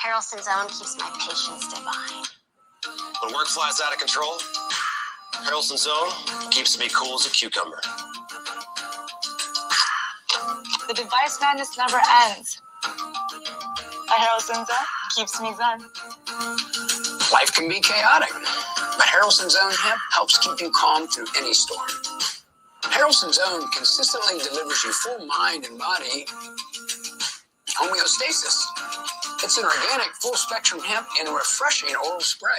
Harrelson's Own keeps my patience divine. When work flies out of control, Harrelson's Own keeps me cool as a cucumber. The device madness never ends. A Harrelson's Own keeps me zen. Life can be chaotic, but Harrelson's Own hemp helps keep you calm through any storm. Harrelson's Own consistently delivers you full mind and body homeostasis. It's an organic, full-spectrum hemp in a refreshing oral spray.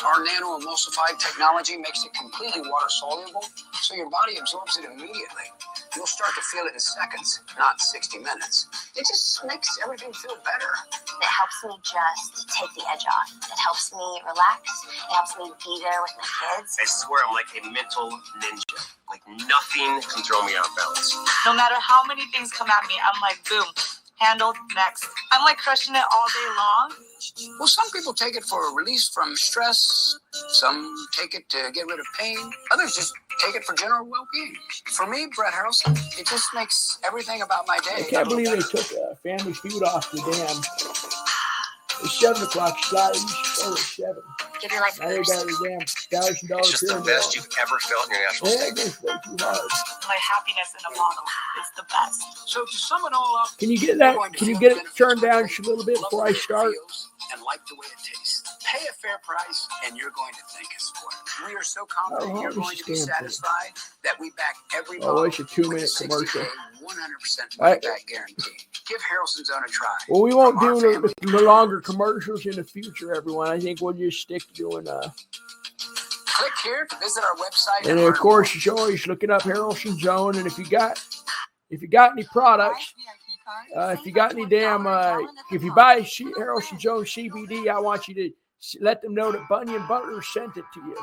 Our nano-emulsified technology makes it completely water-soluble, so your body absorbs it immediately. You'll start to feel it in seconds, not 60 minutes. It just makes everything feel better. It helps me just take the edge off. It helps me relax. It helps me be there with my kids. I swear I'm like a mental ninja. Like nothing can throw me off balance. No matter how many things come at me, I'm like, boom, handled, next. I'm like crushing it all day long. Well, some people take it for a release from stress. Some take it to get rid of pain. Others just take it for general well-being. For me, Brett Harrelson, it just makes everything about my day. I can't believe they took Family Feud off the damn. It's 7 o'clock. Scott, you should start at 7. Give your life a Now they boost. got a damn $1,000 It's just the best you've ever felt in your natural Yeah, state. it goes way too hard. My happiness in a bottle. It's the best. So to sum it all up, Can you get that? Can you get it turned down just a little bit before I start? And like the way it tastes. Pay a fair price, and you're going to thank us for it. We are so confident Oh, you're going to be stamp it. satisfied that we back every Oh, bottle it's a 2-minute with a commercial. 60-day, 100% All right. money-back guarantee. Give Harrelson's Own a try. Well, we won't From our do family. the longer commercials in the future, everyone. I think we'll just stick to doing Click here to visit our website. and of course, you're always looking up Harrelson's Own. And if you got any products, if you got any damn, if you buy Harrelson's Own CBD, I want you to let them know that Bunyan Butler sent it to you.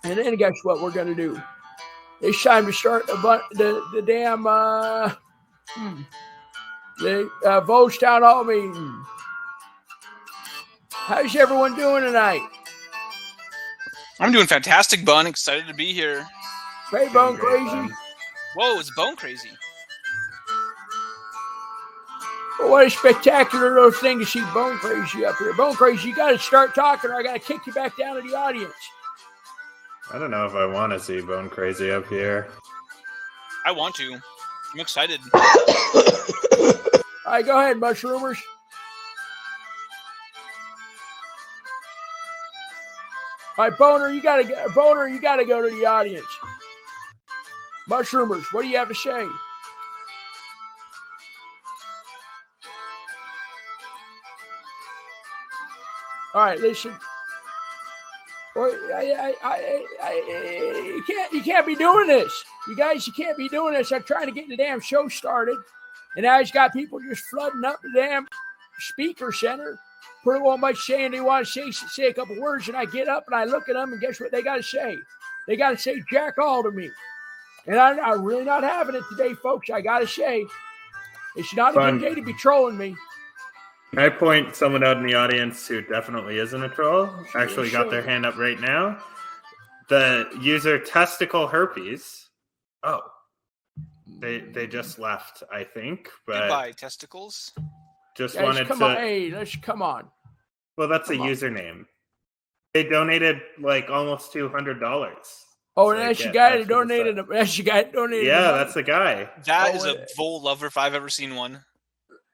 And then guess what we're gonna do? It's time to start the damn Voles Town Hall meeting. How's everyone doing tonight? I'm doing fantastic, Bun. Excited to be here. Hey, Bone Crazy. Whoa, it's Bone Crazy. Well, what a spectacular little thing to see Bone Crazy up here. Bone Crazy, you got to start talking or I got to kick you back down to the audience. I don't know if I want to see Bone Crazy up here. I want to. I'm excited. All right, go ahead, Mushroomers. All right, Boner, you gotta go to the audience. Mushroomers, what do you have to say? All right, listen. Well, you can't be doing this. You guys, you can't be doing this. I'm trying to get the damn show started, and now he's got people just flooding up the damn speaker center. Pretty well much saying they want to say a couple words, and I get up and I look at them, and guess what they got to say? They got to say jack all to me. And I'm really not having it today, folks. I got to say, it's not a good day to be trolling me. Can I point someone out in the audience who definitely isn't a troll? Actually got their hand up right now. The user Testicle Herpes. Oh. They just left, I think. But Goodbye, testicles. just Guys, wanted come to... on. Hey, come on. Well, that's Come a on. username. They donated like almost $200. Oh, So and I that's the get guy that extra donated. stuff. That's the guy that donated. Yeah, the money. that's the guy. That Oh, is a Vole lover if I've ever seen one.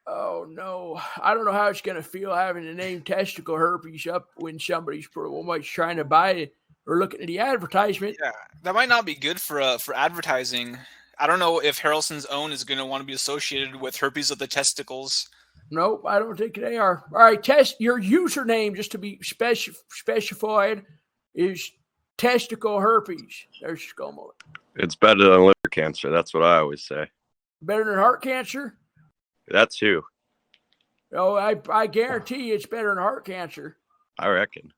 Oh no, I don't know how it's gonna feel having the name testicle herpes up when somebody's pretty much trying to buy it or looking at the advertisement. Yeah, that might not be good for advertising. I don't know if Harrelson's Own is going to want to be associated with herpes of the testicles. Nope, I don't think they are. All right, test your username just to be specified is testicle herpes. There's ScoMo. It's better than liver cancer. That's what I always say. Better than heart cancer? That's who. Oh, I guarantee you it's better than heart cancer. I reckon.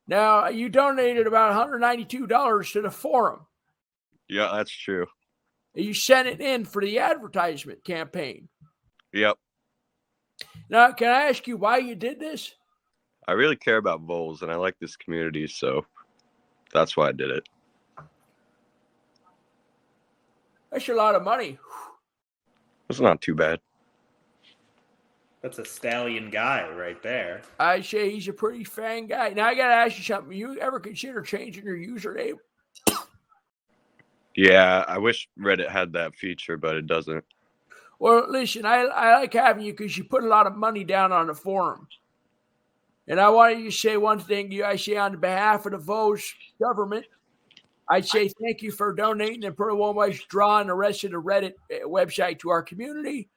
Now, you donated about $192 to the forum. Yeah, that's true. You sent it in for the advertisement campaign. Yep. Now, can I ask you why you did this? I really care about Voles, and I like this community, so that's why I did it. That's a lot of money. It's not too bad. That's a stallion guy right there. I say he's a pretty fan guy. Now I gotta ask you something. You ever consider changing your username? Yeah, I wish Reddit had that feature, but it doesn't. Well, listen, I like having you because you put a lot of money down on the forum. And I wanted you to say one thing. I say on behalf of the Voles government, I'd say thank you for donating and putting one way drawing the rest of the Reddit website to our community.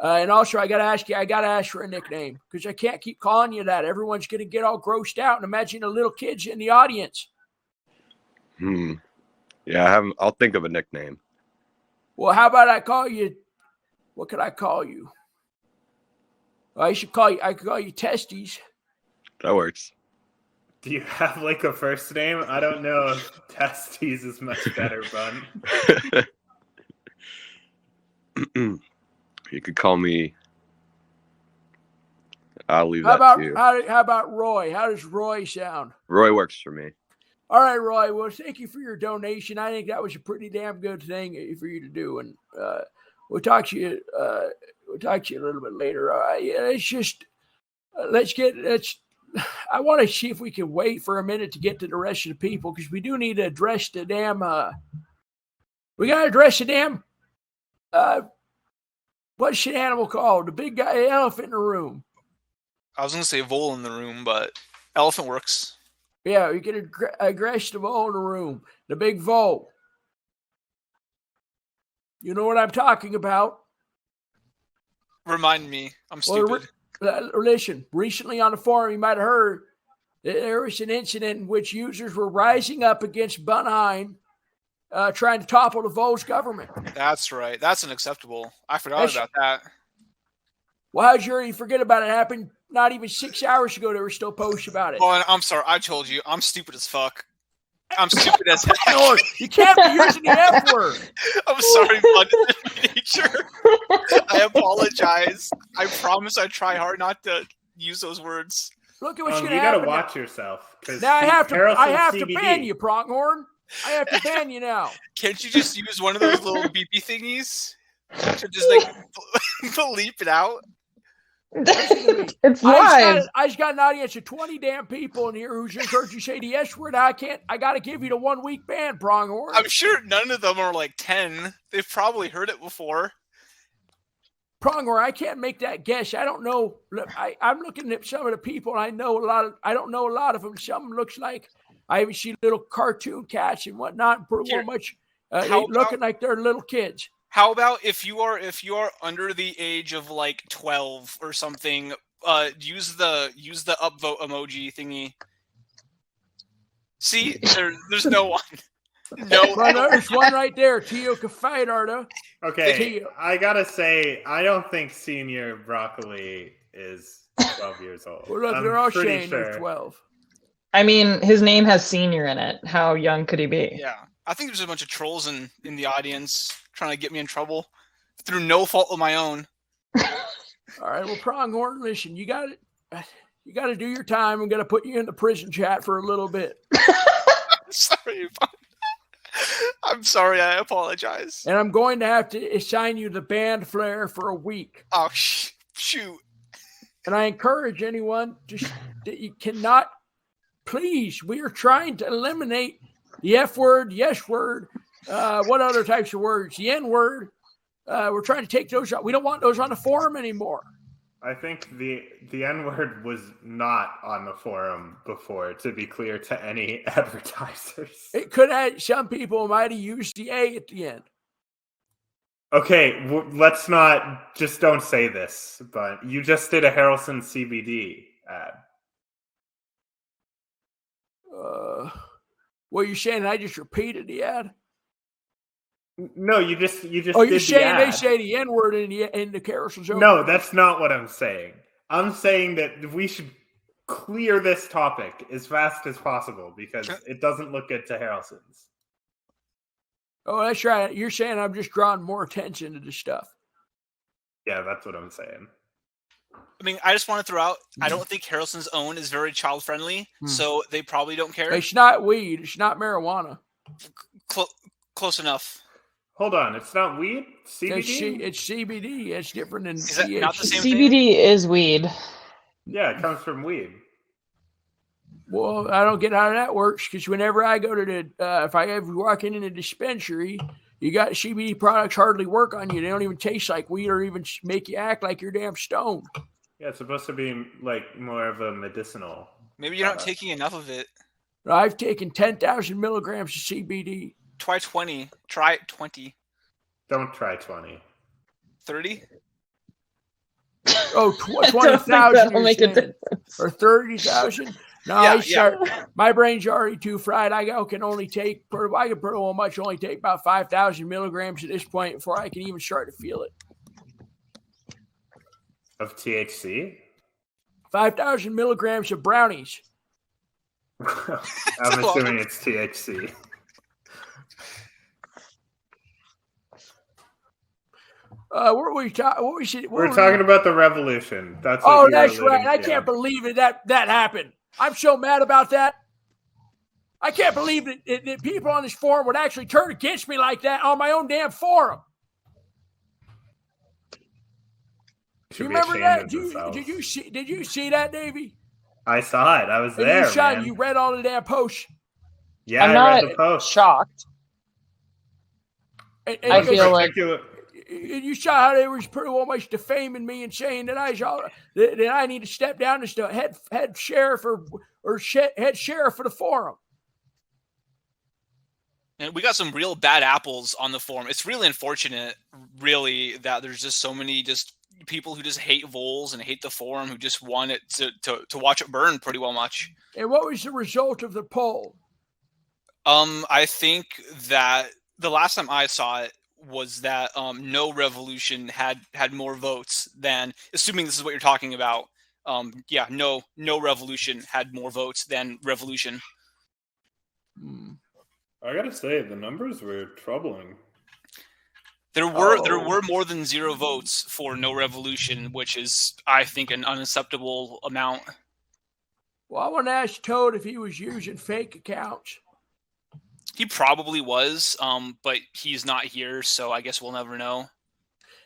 And also, I got to ask for a nickname because I can't keep calling you that. Everyone's going to get all grossed out. And imagine the little kids in the audience. Yeah, I'll think of a nickname. Well, how about I call you? What could I call you? I could call you Testes. That works. Do you have like a first name? I don't know if Testes is much better, Bun. You could call me. I'll leave that to you. How about Roy? How does Roy sound? Roy works for me. All right, Roy. Well, thank you for your donation. I think that was a pretty damn good thing for you to do, and we'll talk to you. We'll talk to you a little bit later. It's just I want to see if we can wait for a minute to get to the rest of the people because we do need to address the damn. We got to address the damn. What's the animal called? The big guy, the elephant in the room. I was going to say vole in the room, but elephant works. Yeah, you can address the vole in the room. The big vole. You know what I'm talking about? Remind me. I'm stupid. Listen, recently on the forum, you might have heard there was an incident in which users were rising up against Bunheim, trying to topple the Voles government. That's right. That's unacceptable. I forgot about that. Well, how'd you forget about it? It happened not even 6 hours ago. They were still posting about it. Oh, and I'm sorry. I told you. I'm stupid as fuck. I'm stupid as heck. No, you can't be using the F word. I'm sorry, bud. Nature. I apologize. I promise I try hard not to use those words. Look at what's going to You happen. got to watch yourself. Now I have to ban you, Pronghorn. I have to ban you now. Can't you just use one of those little beepy thingies to just like bleep it out? It's live. I just got an audience of 20 damn people in here who just heard you say the S word. I got to give you the 1 week ban, Pronghorn. I'm sure none of them are like 10. They've probably heard it before. Pronghorn, I can't make that guess. I don't know. I'm looking at some of the people, and I don't know a lot of them. Some looks like I even see little cartoon cats and whatnot. Pretty much looking like they're little kids. How about if you are under the age of like 12 or something, use the upvote emoji thingy. See, there's no one. No, there's one right there. Tio Kafadarda. Okay, I gotta say, I don't think Senior Broccoli is 12 years old. Well, look, they're all saying they're 12. I mean, his name has senior in it. How young could he be? Yeah, I think there's a bunch of trolls in the audience trying to get me in trouble through no fault of my own. All right, well, Pronghorn, listen, you got to do your time. I'm going to put you in the prison chat for a little bit. I'm sorry. I apologize. And I'm going to have to assign you the band flare for a week. Oh, shoot. And I encourage anyone that you cannot, please, we are trying to eliminate the F word, yes word, what other types of words, the N word. We're trying to take those out. We don't want those on the forum anymore. I think the N-word was not on the forum before, to be clear to any advertisers. It could have, some people might have used the A at the end. Okay, let's not, just don't say this, but you just did a Harrelson CBD ad. Well, you're saying I just repeated the ad? No, you just. Oh, you're saying they say the N-word in the carousel zone? No, that's not what I'm saying. I'm saying that we should clear this topic as fast as possible because it doesn't look good to Harrelson's. Oh, that's right. You're saying I'm just drawing more attention to this stuff. Yeah, that's what I'm saying. I mean, I just want to throw out, I don't think Harrelson's own is very child-friendly, so they probably don't care. It's not weed. It's not marijuana. Close enough. Hold on, it's not weed? CBD? It's CBD. It's different than Is that not the THC. same thing? CBD is weed. Yeah, it comes from weed. Well, I don't get how that works because whenever I go to the, if I ever walk in a dispensary, you got CBD products hardly work on you. They don't even taste like weed or even make you act like you're damn stoned. Yeah, it's supposed to be like more of a medicinal. Maybe you're not taking enough of it. I've taken 10,000 milligrams of CBD. Try 20. Try 20. Don't try 20. 30? Oh, 20,000 that'll make a difference. or 30,000? No, Yeah, my brain's already too fried. I can only take, I can pretty much only take about 5,000 milligrams at this point before I can even start to feel it. Of THC? 5,000 milligrams of brownies. I'm assuming it's THC. What were we talking? We're talking about the revolution. That's what oh, you that's were right. alluding I to. can't believe that happened. I'm so mad about that. I can't believe that people on this forum would actually turn against me like that on my own damn forum. Do you remember that? Did you see that, Davey? I saw it. I was there, man. You read all the damn posts. Yeah, I'm I read not the post. shocked. I feel like you saw how they were pretty much defaming me and saying that I need to step down as the head sheriff or head sheriff for the forum. And we got some real bad apples on the forum. It's really unfortunate, really, that there's just so many just people who just hate Voles and hate the forum, who just want it to watch it burn pretty well much. And what was the result of the poll? I think that the last time I saw it was that no revolution had more votes than, assuming this is what you're talking about. No revolution had more votes than revolution. I gotta say, the numbers were troubling. There were more than 0 votes for no revolution, which is, I think, an unacceptable amount. Well, I want to ask Toad if he was using fake accounts. He probably was, but he's not here, so I guess we'll never know.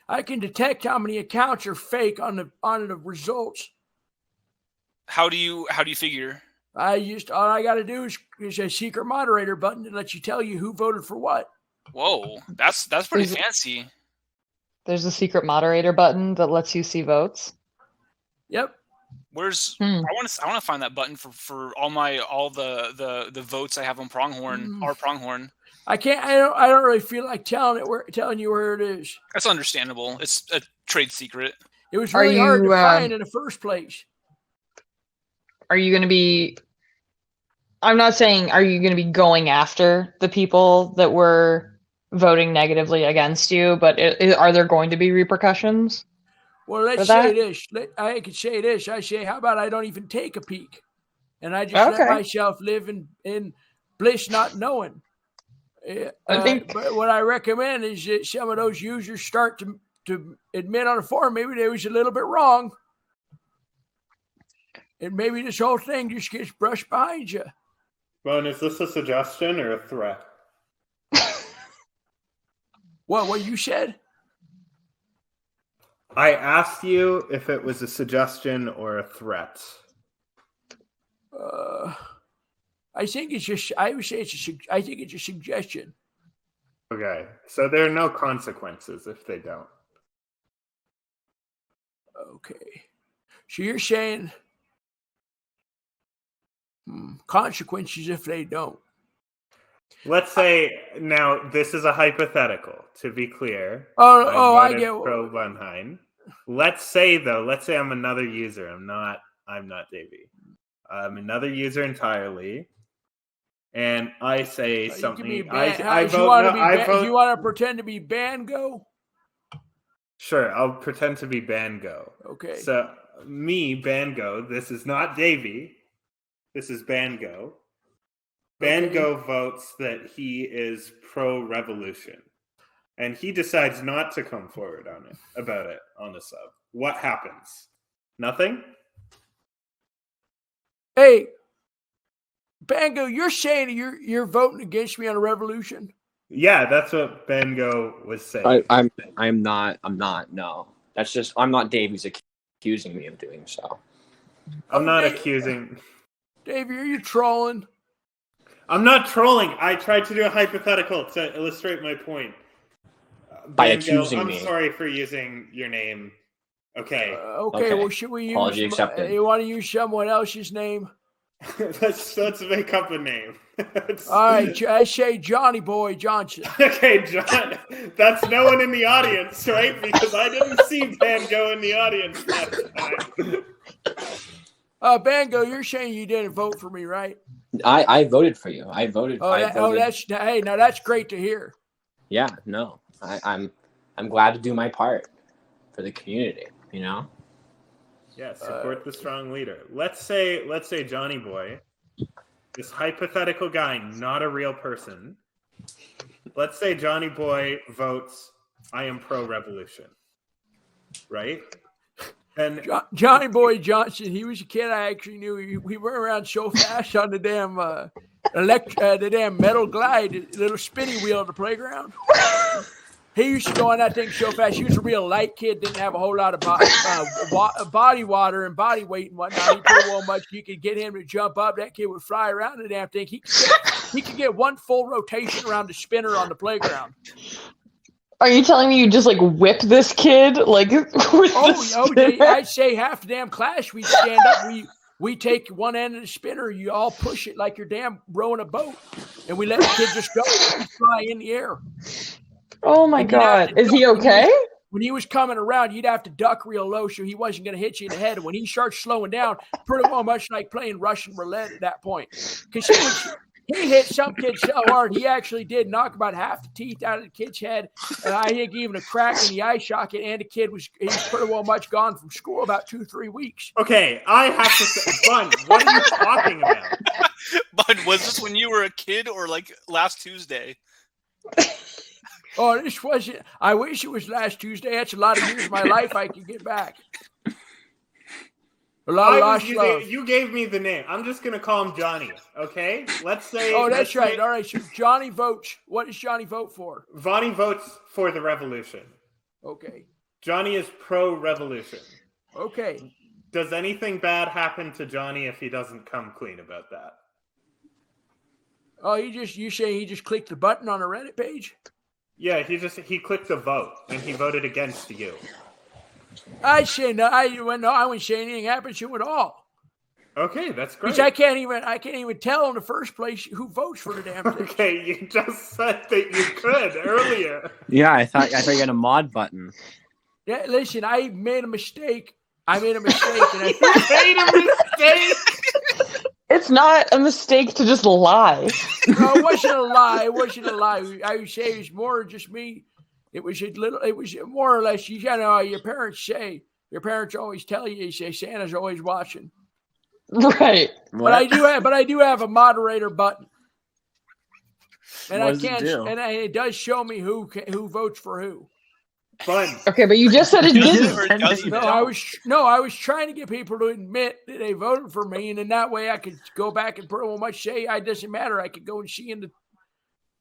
I can detect how many accounts are fake on the results. How do you figure? All I got to do is a secret moderator button that lets you tell you who voted for what. Whoa, that's pretty fancy. There's a secret moderator button that lets you see votes. Yep. Where's I want to find that button for all the votes I have on Pronghorn. Our Pronghorn. I can't. I don't really feel like telling you where it is. That's understandable. It's a trade secret. It was really hard to find in the first place. Are you going to be? I'm not saying are you going to be going after the people that were voting negatively against you, but are there going to be repercussions? Well, let's say this. I could say this. I say, how about I don't even take a peek, and I just let myself live in bliss, not knowing. But what I recommend is that some of those users start to admit on the forum maybe they was a little bit wrong, and maybe this whole thing just gets brushed behind you. Ron, is this a suggestion or a threat? What you said? I asked you if it was a suggestion or a threat. I think it's just. I would say I think it's a suggestion. Okay, so there are no consequences if they don't. Okay, so you're saying consequences if they don't. Let's say now this is a hypothetical. To be clear, I get pro Bunheim. Let's say I'm another user. I'm not Davey. I'm another user entirely, and I say something. You want to pretend to be Bango? Sure, I'll pretend to be Bango. Okay. So me, Bango. This is not Davey. This is Bango. Bango votes that he is pro-revolution, and he decides not to come forward about it on the sub. What happens? Nothing? Hey, Bango, you're saying you're voting against me on a revolution? Yeah, that's what Bengo was saying. I'm not. No, that's just I'm not Dave who's accusing me of doing so. I'm not accusing. Dave, are you trolling? I'm not trolling. I tried to do a hypothetical to illustrate my point. By Bengo, accusing I'm me. sorry for using your name. Okay. Okay. Well, should we use? Apology accepted. You want to use someone else's name? let's make up a name. All right, I say Johnny Boy Johnson. Okay, John. That's no one in the audience, right? Because I didn't see Bango in the audience last time. Bango, you're saying you didn't vote for me, right? I voted for you. I voted. Now that's great to hear. Yeah, no, I'm glad to do my part for the community. You know. Yeah, support the strong leader. Let's say Johnny Boy, this hypothetical guy, not a real person. Let's say Johnny Boy votes, I am pro-revolution, right? And Johnny Boy Johnson, he was a kid I actually knew. We went around so fast on the damn the damn metal glide, little spinny wheel at the playground. He used to go on that thing so fast. He was a real light kid, didn't have a whole lot of body water and body weight and whatnot. He put well much. You could get him to jump up. That kid would fly around the damn thing. He could get one full rotation around the spinner on the playground. Are you telling me you just like whip this kid like with I'd say half the damn class we'd stand up. We take one end of the spinner. You all push it like you're damn rowing a boat, and we let the kid just go fly in the air. Oh my God. Is he okay? When he was coming around, you'd have to duck real low so he wasn't going to hit you in the head. And when he starts slowing down, pretty well much like playing Russian roulette at that point. Because he hit some kid so hard, he actually did knock about half the teeth out of the kid's head. And I think even a crack in the eye socket, and the kid was pretty well much gone from school about 2-3 weeks. Okay, I have to say, Bun, what are you talking about? Bun, was this when you were a kid or like last Tuesday? Oh, this wasn't. I wish it was last Tuesday. That's a lot of years of my life I could get back. A lot of lost love. You gave me the name. I'm just going to call him Johnny, okay? Let's say... Oh, that's right. All right, so Johnny votes. What does Johnny vote for? Vonnie votes for the revolution. Okay. Johnny is pro-revolution. Okay. Does anything bad happen to Johnny if he doesn't come clean about that? Oh, you say he just clicked the button on a Reddit page? Yeah, he clicked the vote and he voted against you. I say no. I wouldn't say anything happened to him at all. Okay, that's great. Because I can't even tell in the first place who votes for the damn thing. Okay, you just said that you could earlier. Yeah, I thought you had a mod button. Yeah, listen, I made a mistake. And You made a mistake. It's not a mistake to just lie. No, it wasn't a lie. It wasn't a lie. I would say it was more just me. It was more or less, you know, your parents always tell you, they say Santa's always watching. Right. But I do have a moderator button. And what does it do? And it does show me who votes for who. Fun. Okay, but you just said it didn't. I was trying to get people to admit that they voted for me, and in that way I could go back and pretty much say it doesn't matter. I could go and see in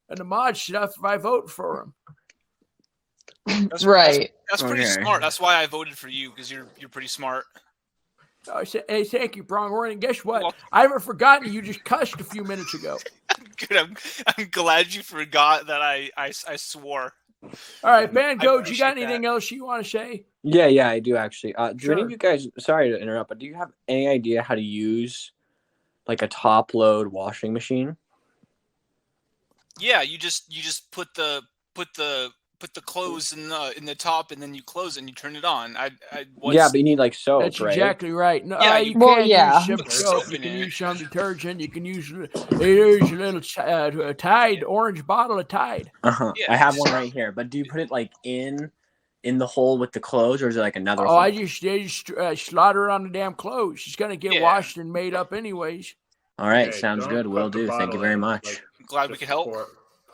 the mod stuff if I vote for them. That's right. That's pretty smart. That's why I voted for you, because you're pretty smart. Hey, thank you, Pronghorn. And guess what? I haven't forgotten you just cussed a few minutes ago. Good. I'm glad you forgot that I swore. All right, Bango, do you got anything else you want to say? Yeah, I do actually. Do any Sure. of you guys? Sorry to interrupt, but do you have any idea how to use like a top load washing machine? Yeah, you just put the clothes in the top, and then you close it and you turn it on. Yeah, but you need like soap. That's right? exactly right. No, Yeah, you well, can yeah. use some soap. You can use some detergent. You can use there's a little Tide orange bottle of Tide. Yeah, I have one right here. But do you put it like in the hole with the clothes, or is it like another? Oh, hole? they just slaughter it on the damn clothes. It's gonna get washed and made up anyways. All right, Okay, sounds don't good. put Will the do. Thank bottle you very in, much. like, I'm glad we could help. pour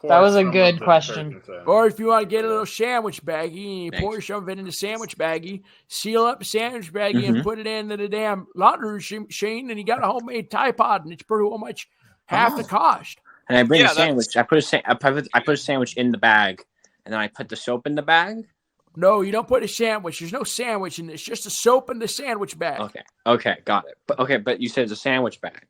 That was a some good of the question. detergent in. Or if you want to get a little sandwich baggie, you Thanks. pour some of it in the sandwich baggie, seal up the sandwich baggie, and put it into the damn laundry machine, and you got a homemade Tide Pod, and it's pretty much half the cost. and I bring Yeah, a sandwich. I put a sandwich in the bag, and then I put the soap in the bag. No, you don't put a sandwich. There's no sandwich in this. Just a soap in the sandwich bag. Okay, got it. But you said it's a sandwich bag.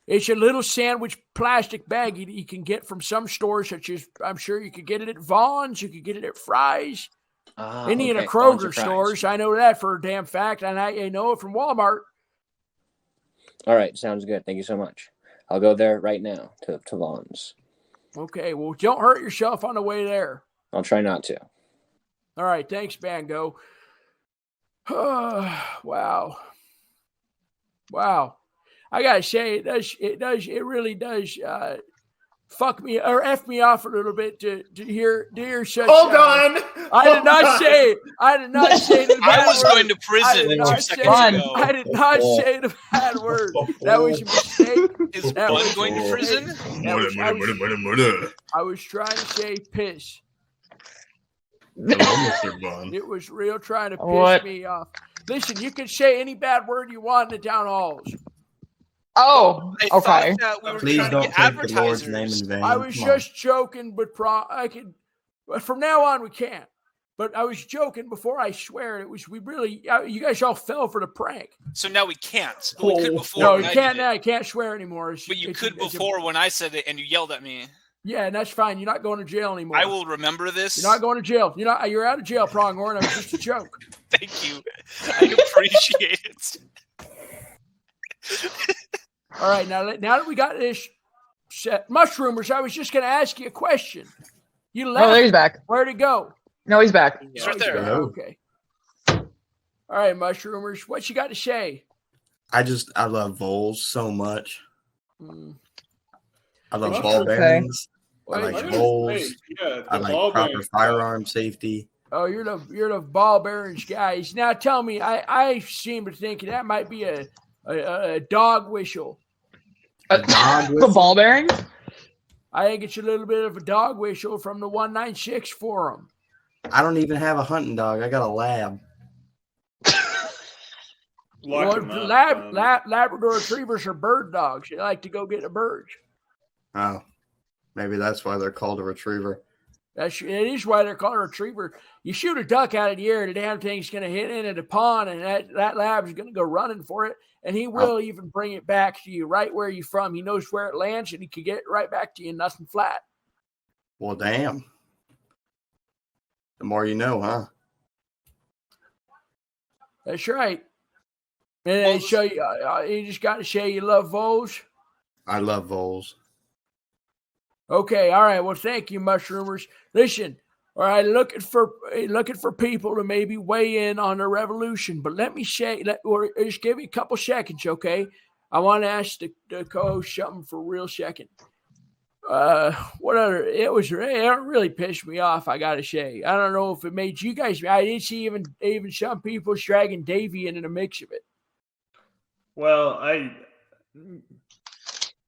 It's a little sandwich plastic baggie that you can get from some stores, such as I'm sure you could get it at Vaughn's, you could get it at Fry's, any of the Kroger stores. I know that for a damn fact, and I know it from Walmart. All right, sounds good. Thank you so much. I'll go there right now to Vaughn's. Okay, well, don't hurt yourself on the way there. I'll try not to. All right, thanks, Bango. Wow. I gotta say, it really does fuck me or F me off a little bit to hear such. Hold on. I did not say the bad I was word. going to prison 2 seconds ago. I did not say the bad word. That was a mistake. Is Bun going to prison? I was trying to say piss. Hello, Mr. Bond. It was real trying to piss me off. Listen, you can say any bad word you want in the town halls. Oh, okay. Please don't take the Lord's name in vain. I was just joking, but I could. From now on, we can't. But I was joking before I swear. It was you guys all fell for the prank. So now we can't. But we could before. No, you can't now. You can't swear anymore. But you could before when I said it and you yelled at me. Yeah, and that's fine. You're not going to jail anymore. I will remember this. You're not going to jail. You're out of jail, Pronghorn. It was just a joke. Thank you. I appreciate it. All right, now that we got this set, Mushroomers, I was just going to ask you a question. You left. Oh, there he's back. Where'd he go? No, he's back. He's right there. Okay. All right, Mushroomers, what you got to say? I love Voles so much. I love Okay. ball bearings. I like Wait, Voles. Yeah, I like proper firearm safety. Oh, you're the ball bearings guys. Now tell me, I seem to think that might be a dog whistle. A dog whistle? The ball bearing? I think it's a little bit of a dog whistle from the 196 forum. I don't even have a hunting dog. I got a lab. Labrador retrievers are bird dogs. They like to go get the birds. Oh, maybe that's why they're called a retriever. It is why they're called a retriever. You shoot a duck out of the air, the damn thing's going to hit into the pond, and that lab is going to go running for it, and he will even bring it back to you right where you're from. He knows where it lands, and he can get it right back to you, nothing flat. Well, damn. The more you know, huh? That's right. And they show you just got to say you love Voles. I love Voles. Okay, all right. Well, thank you, Mushroomers. Listen, all right, looking for people to maybe weigh in on the revolution. But let me say, just give me a couple seconds, okay? I want to ask the co-host something for a real second. It really pissed me off, I gotta say. I don't know if it made you guys. I did see even some people dragging Davey into the mix of it. Well,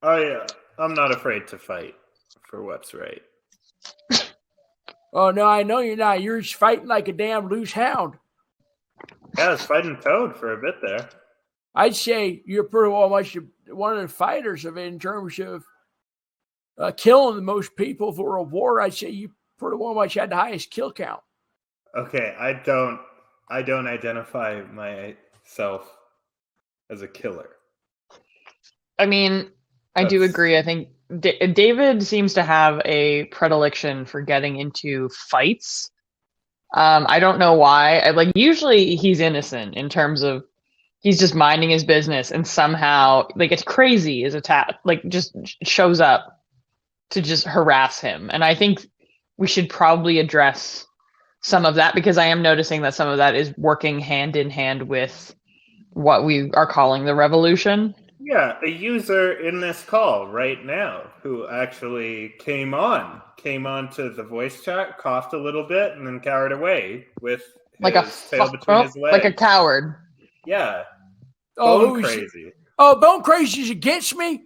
I'm not afraid to fight for what's right. Oh no, I know you're not. You're just fighting like a damn loose hound. Yeah, I was fighting Toad for a bit there. I'd say you're pretty well much one of the fighters of it in terms of killing the most people for a war. I'd say you pretty well much had the highest kill count. Okay, I don't identify myself as a killer. I mean, I do agree. I think David seems to have a predilection for getting into fights. I don't know why. Usually he's innocent in terms of he's just minding his business, and somehow it's crazy is attacked, just shows up to just harass him. And I think we should probably address some of that, because I am noticing that some of that is working hand in hand with what we are calling the revolution. Yeah, a user in this call right now who actually came on to the voice chat, coughed a little bit, and then cowered away with his tail between his legs. Like a coward. Yeah. Bone Crazy. Oh, Bone Crazy's against me?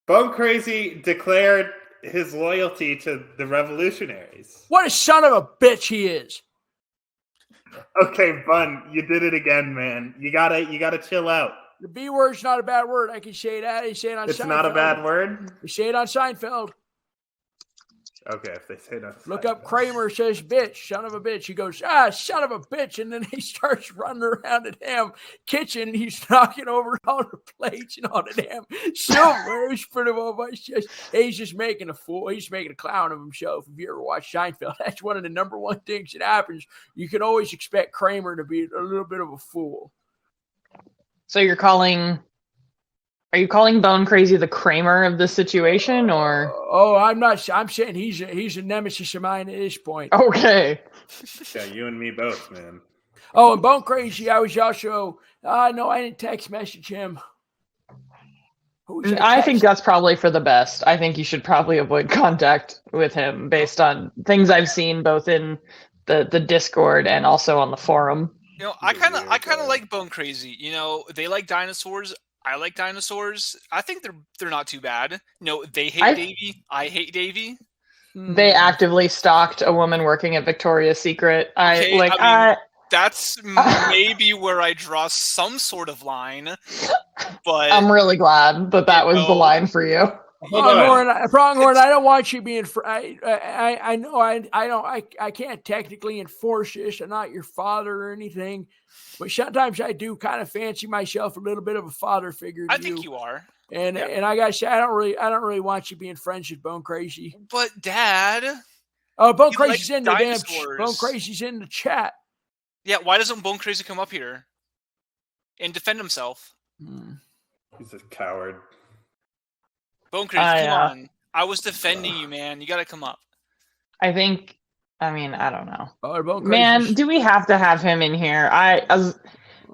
Bone Crazy declared his loyalty to the revolutionaries. What a son of a bitch he is. Okay, Bun, you did it again, man. You gotta chill out. The B word's not a bad word. I can say that. I say it on It's Seinfeld. not a bad word? You say it on Seinfeld. Okay, if they say that. Look up Kramer says bitch, son of a bitch. He goes, son of a bitch. And then he starts running around the damn kitchen. He's knocking over all the plates and all the damn silverware. He's pretty well much he's just making a fool. He's making a clown of himself. If you ever watch Seinfeld, that's one of the number one things that happens. You can always expect Kramer to be a little bit of a fool. So are you calling Bone Crazy the Kramer of this situation, or? I'm not. I'm saying he's a nemesis of mine at this point. Okay. Yeah, you and me both, man. Oh, and Bone Crazy, I was also. No, I didn't text message him. I think that's probably for the best. I think you should probably avoid contact with him based on things I've seen both in the Discord and also on the forum. You know, I kind of like Bone Crazy. You know, they like dinosaurs. I like dinosaurs. I think they're not too bad. No, they hate Davy. I hate Davy. They actively stalked a woman working at Victoria's Secret. That's maybe where I draw some sort of line. But I'm really glad that was the line for you. Pronghorn, I don't want you being. I know I can't technically enforce this. I'm not your father or anything, but sometimes I do kind of fancy myself a little bit of a father figure. I think you are, and I gotta say I don't really want you being friends with Bone Crazy. But Dad, Bone Crazy's in the damn. Bone Crazy's in the chat. Yeah, why doesn't Bone Crazy come up here and defend himself? He's a coward. Bone Crazy, come on. I was defending you, man. You got to come up. I don't know. Man, man, do we have to have him in here?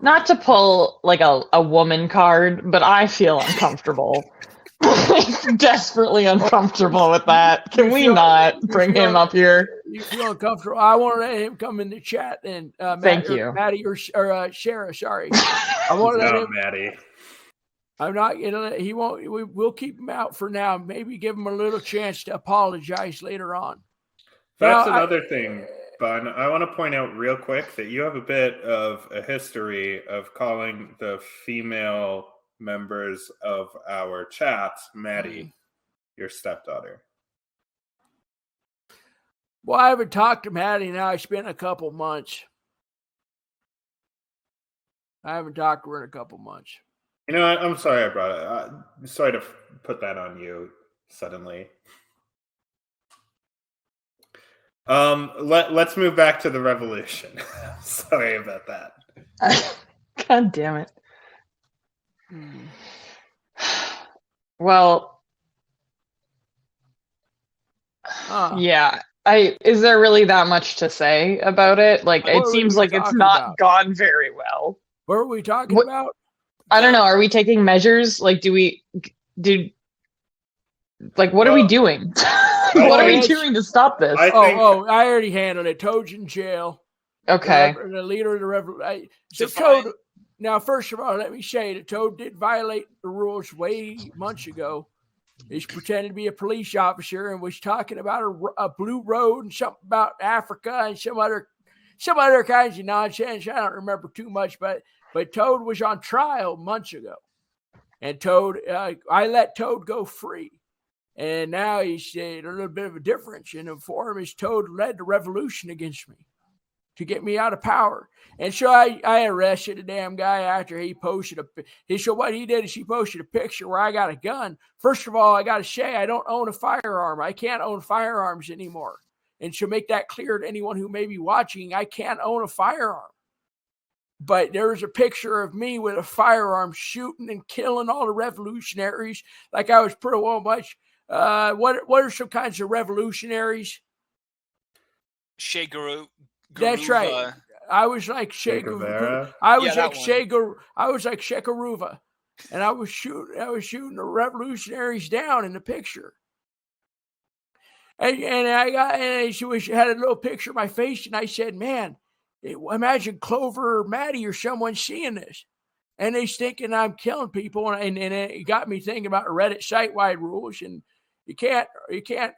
Not to pull like a woman card, but I feel uncomfortable. Desperately uncomfortable with that. Can we not bring him up here? You feel uncomfortable? I want to let him come in the chat and thank you, Maddie or Shara. Sorry, I want to let him. Maddie. I'm not gonna. He won't. We'll keep him out for now. Maybe give him a little chance to apologize later on. That's another thing, Bun. I want to point out real quick that you have a bit of a history of calling the female members of our chat Maddie, your stepdaughter. Well, I haven't talked to Maddie now. It's been a couple months. I haven't talked to her in a couple months. You know, I'm sorry I brought it. Sorry to put that on you suddenly. Let's move back to the revolution. Sorry about that. God damn it. Well, yeah. Is there really that much to say about it? Like, it seems like it's not gone very well. What are we talking about? I don't know. Are we taking measures? Like, what are we doing? What are we doing to stop this? I already handled it. Toad's in jail. Okay. The leader of the revolution. Toad. Now, first of all, let me say that Toad did violate the rules way months ago. He's pretending to be a police officer and was talking about a blue road and something about Africa and some other kinds of nonsense. I don't remember too much, but Toad was on trial months ago, and I let Toad go free, and now he's a little bit of a difference. And for him, is Toad led the revolution against me to get me out of power. And so I arrested the damn guy after he posted so what he did is he posted a picture where I got a gun. First of all, I got to say, I don't own a firearm. I can't own firearms anymore. And to make that clear to anyone who may be watching, I can't own a firearm. But there's a picture of me with a firearm shooting and killing all the revolutionaries like I was pretty well much. What are some kinds of revolutionaries? Che Guevara. That's right. I was like Che Guevara. I was like Che Guevara, and I was shooting the revolutionaries down in the picture. And she had a little picture of my face, and I said, "Man, imagine Clover or Maddie or someone seeing this, and they're thinking I'm killing people." And it got me thinking about Reddit site-wide rules, and you can't incite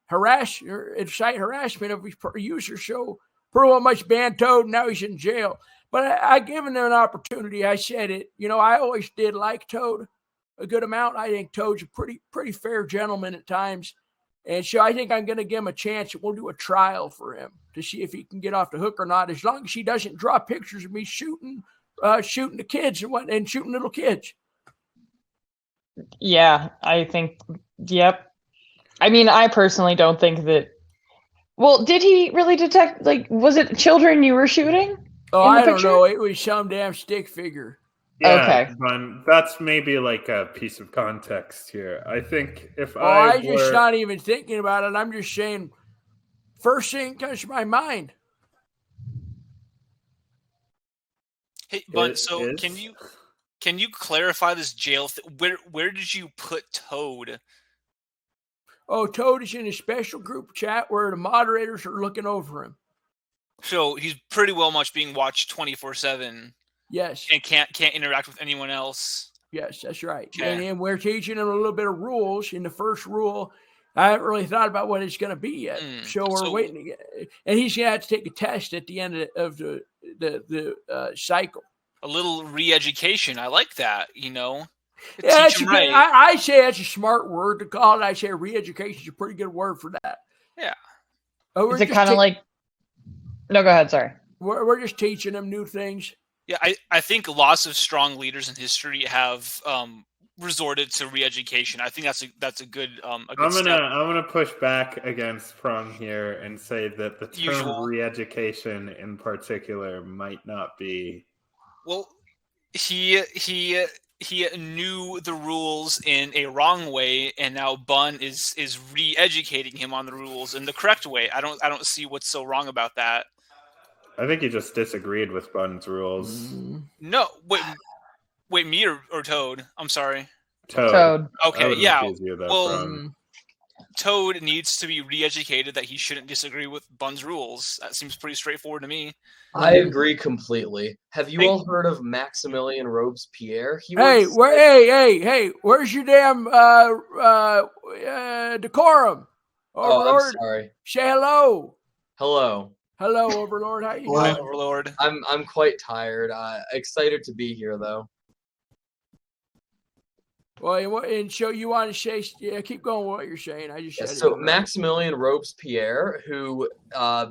harassment of his user. So pretty well much banned Toad. Now he's in jail. But I given them an opportunity. I said it. I always did like Toad a good amount. I think Toad's a pretty fair gentleman at times. And so I think I'm going to give him a chance. We'll do a trial for him to see if he can get off the hook or not, as long as he doesn't draw pictures of me shooting the kids and shooting little kids. Yeah, I think, yep. I mean, I personally don't think that. Well, did he really detect, was it children you were shooting? Oh, I don't know. It was some damn stick figure. Yeah, okay. But that's maybe like a piece of context here. I think if I'm just not even thinking about it. I'm just saying, first thing comes to my mind. Hey, Bunt, so can you clarify this jail where did you put Toad? Oh, Toad is in a special group chat where the moderators are looking over him. So he's pretty well much being watched 24/7. Yes. And can't interact with anyone else. Yes, that's right. Okay. And we're teaching him a little bit of rules. In the first rule, I haven't really thought about what it's going to be yet. So we're waiting to get, and he's going to have to take a test at the end of the cycle. A little re-education. I like that, Yeah, that's right. I say that's a smart word to call it. I say re-education is a pretty good word for that. Yeah. Is it kind of like? No, go ahead. Sorry. We're just teaching them new things. Yeah, I think lots of strong leaders in history have resorted to re-education. I think that's a good step. I'm gonna push back against Prong here and say that the term re-education in particular might not be. Well, he knew the rules in a wrong way, and now Bun is re-educating him on the rules in the correct way. I don't see what's so wrong about that. I think he just disagreed with Bun's rules. No, wait, me or Toad? I'm sorry. Toad. Okay, yeah. Well, Toad needs to be re-educated that he shouldn't disagree with Bun's rules. That seems pretty straightforward to me. I agree completely. Have you all heard of Maximilian Robespierre? Hey, where's your damn decorum? Overlord, I'm sorry. Say hello. Hello. Hello, Overlord. How you Hi, doing? Overlord. I'm quite tired. Excited to be here though. Well, and so you want to say? Yeah, keep going with what you're saying. I just said So Maximilian Robespierre, who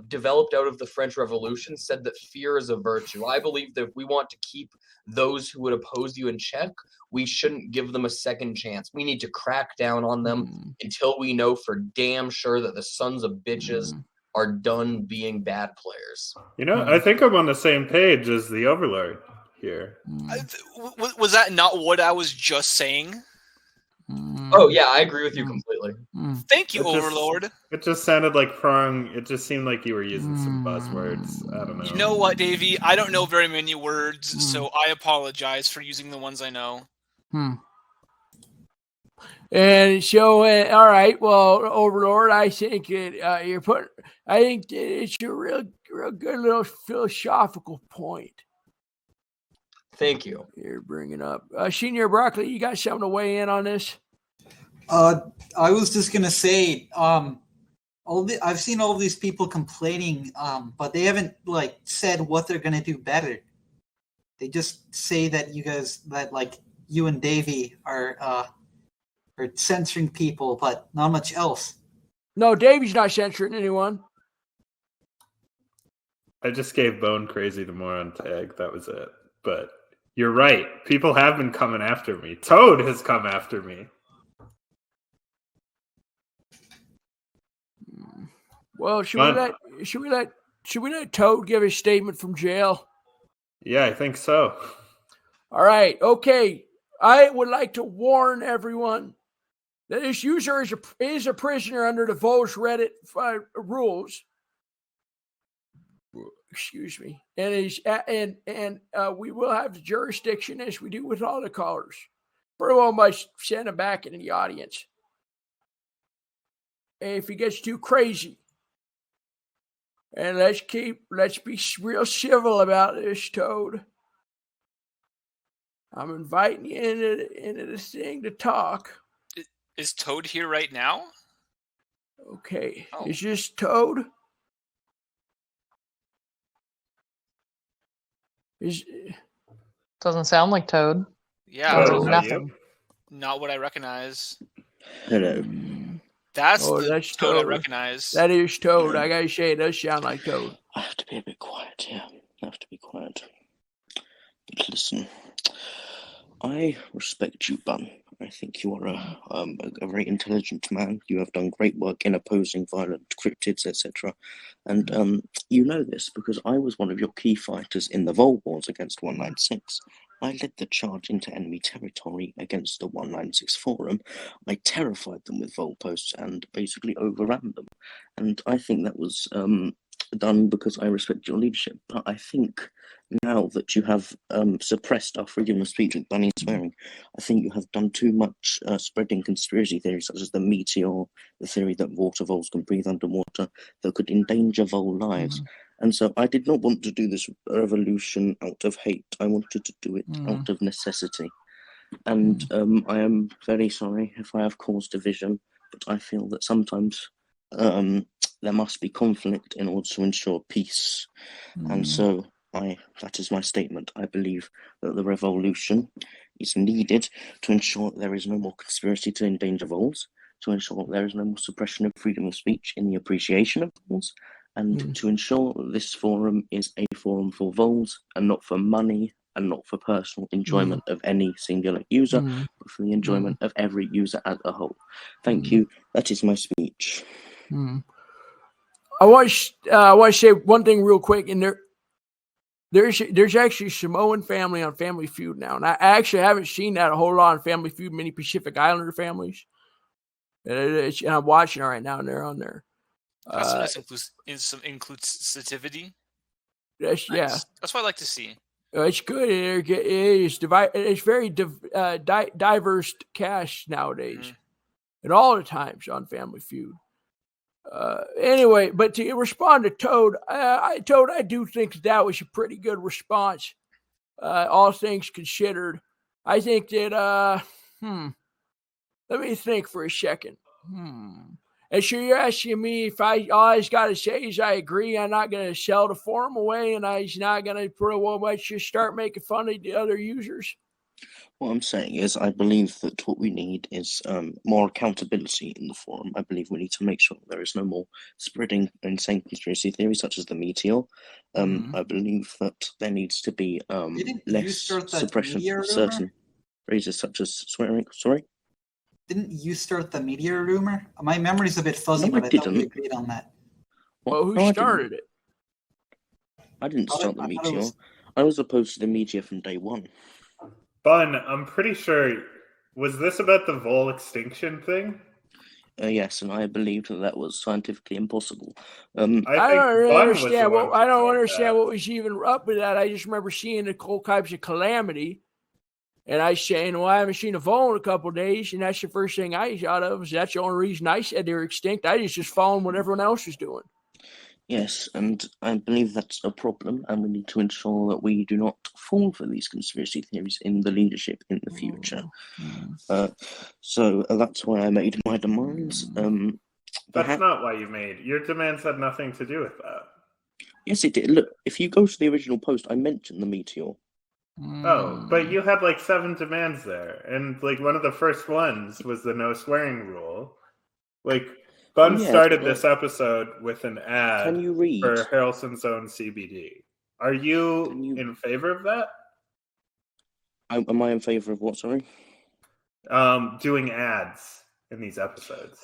developed out of the French Revolution, said that fear is a virtue. I believe that if we want to keep those who would oppose you in check, we shouldn't give them a second chance. We need to crack down on them until we know for damn sure that the sons of bitches are done being bad players. I think I'm on the same page as the Overlord here. Was that not what I was just saying? Oh yeah, I agree with you completely. Thank you, Overlord. It just sounded like Prong. It just seemed like you were using some buzzwords. I don't know. You know what, Davey? I don't know very many words, so I apologize for using the ones I know. And so, all right, well, Overlord, I think you're putting. I think it's a real good little philosophical point. Thank you. You're bringing up Senior Broccoli. You got something to weigh in on this? I was just gonna say, I've seen all these people complaining, but they haven't said what they're gonna do better. They just say that you and Davey are censoring people, but not much else. No, Davey's not censoring anyone. I just gave Bone Crazy the moron tag. That was it. But you're right. People have been coming after me. Toad has come after me. Well, should we let Toad give his statement from jail? Yeah, I think so. All right. Okay. I would like to warn everyone that this user is a prisoner under the Voles Reddit rules. Excuse me. And we will have the jurisdiction as we do with all the callers. Pretty well might send him back into the audience. And if he gets too crazy. And let's be real civil about this, Toad. I'm inviting you into this thing to talk. Is Toad here right now? Okay. Oh. Is this Toad? Doesn't sound like Toad. Yeah, Toad, Sounds is like that nothing. not what I recognize. Hello. That's Oh, the that's Toad I Toad. recognize. That is Toad. I gotta say, it does sound like Toad. I have to be a bit quiet here. I have to be quiet. But listen, I respect you, Bun. I think you are a very intelligent man. You have done great work in opposing violent cryptids, etc. And you know this because I was one of your key fighters in the Vol Wars against 196. I led the charge into enemy territory against the 196 forum. I terrified them with Vol posts and basically overran them. And I think that was done because I respect your leadership. But I think now that you have suppressed our freedom of speech with banning swearing, I think you have done too much spreading conspiracy theories such as the meteor, the theory that water voles can breathe underwater, that could endanger vole lives. And so I did not want to do this revolution out of hate. I wanted to do it out of necessity. And I am very sorry if I have caused division, but I feel that sometimes there must be conflict in order to ensure peace. And so that is my statement. I believe that the revolution is needed to ensure that there is no more conspiracy to endanger voles, to ensure that there is no more suppression of freedom of speech in the appreciation of voles, and to ensure that this forum is a forum for voles and not for money and not for personal enjoyment of any singular user, but for the enjoyment of every user as a whole. Thank you. That is my speech. I want to say one thing real quick. And there's actually Samoan family on Family Feud now, and I actually haven't seen that a whole lot on Family Feud. Many Pacific Islander families, and I'm watching it right now, and they're on there. That's some inclusivity. That's, nice. Yeah, that's what I like to see. It's good. It's very diverse cast nowadays, at all the times on Family Feud. Anyway, but to respond to Toad, I do think that was a pretty good response. All things considered, I think that let me think for a second. And so you're asking me if all I got to say is I agree. I'm not going to sell the forum away, and I'm not going to let's just start making fun of the other users. What I'm saying is, I believe that what we need is more accountability in the forum. I believe we need to make sure there is no more spreading insane conspiracy theories such as the meteor. I believe that there needs to be less suppression of certain phrases such as swearing. Sorry? Didn't you start the meteor rumor? My memory's a bit fuzzy, but I thought we agreed on that. Well, who started it? I didn't start the meteor. I was opposed to the meteor from day one. Bun, I'm pretty sure, was this about the vole extinction thing? Yes, and I believed that was scientifically impossible. I don't really understand. I don't understand what was even up with that. I just remember seeing the whole types of calamity, and I saying, "Well, I haven't seen a vole in a couple of days," and that's the first thing I thought of. That's the only reason I said they were extinct. I was just following what everyone else was doing. Yes, and I believe that's a problem, and we need to ensure that we do not fall for these conspiracy theories in the leadership in the future. So that's why I made my demands. That's not why you made. Your demands had nothing to do with that. Yes, it did. Look, if you go to the original post, I mentioned the meteor. Oh, but you had like 7 demands there, and like one of the first ones was the no swearing rule. Like, Bun started this episode with an ad for Harrelson's own CBD. Are you in favor of that? Am I in favor of what, sorry? Doing ads in these episodes.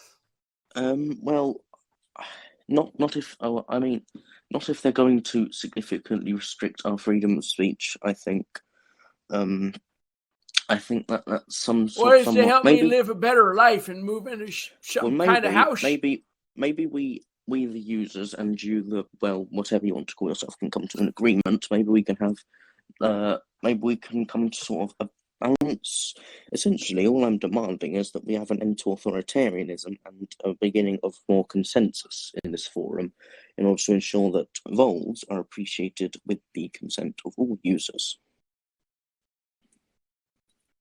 Well, not if not if they're going to significantly restrict our freedom of speech. I think that's some sort. What is to help me live a better life and move into some kind of house? Maybe we the users and you whatever you want to call yourself can come to an agreement. Maybe we can have maybe we can come to sort of a balance. Essentially, all I'm demanding is that we have an end to authoritarianism and a beginning of more consensus in this forum in order to ensure that voles are appreciated with the consent of all users.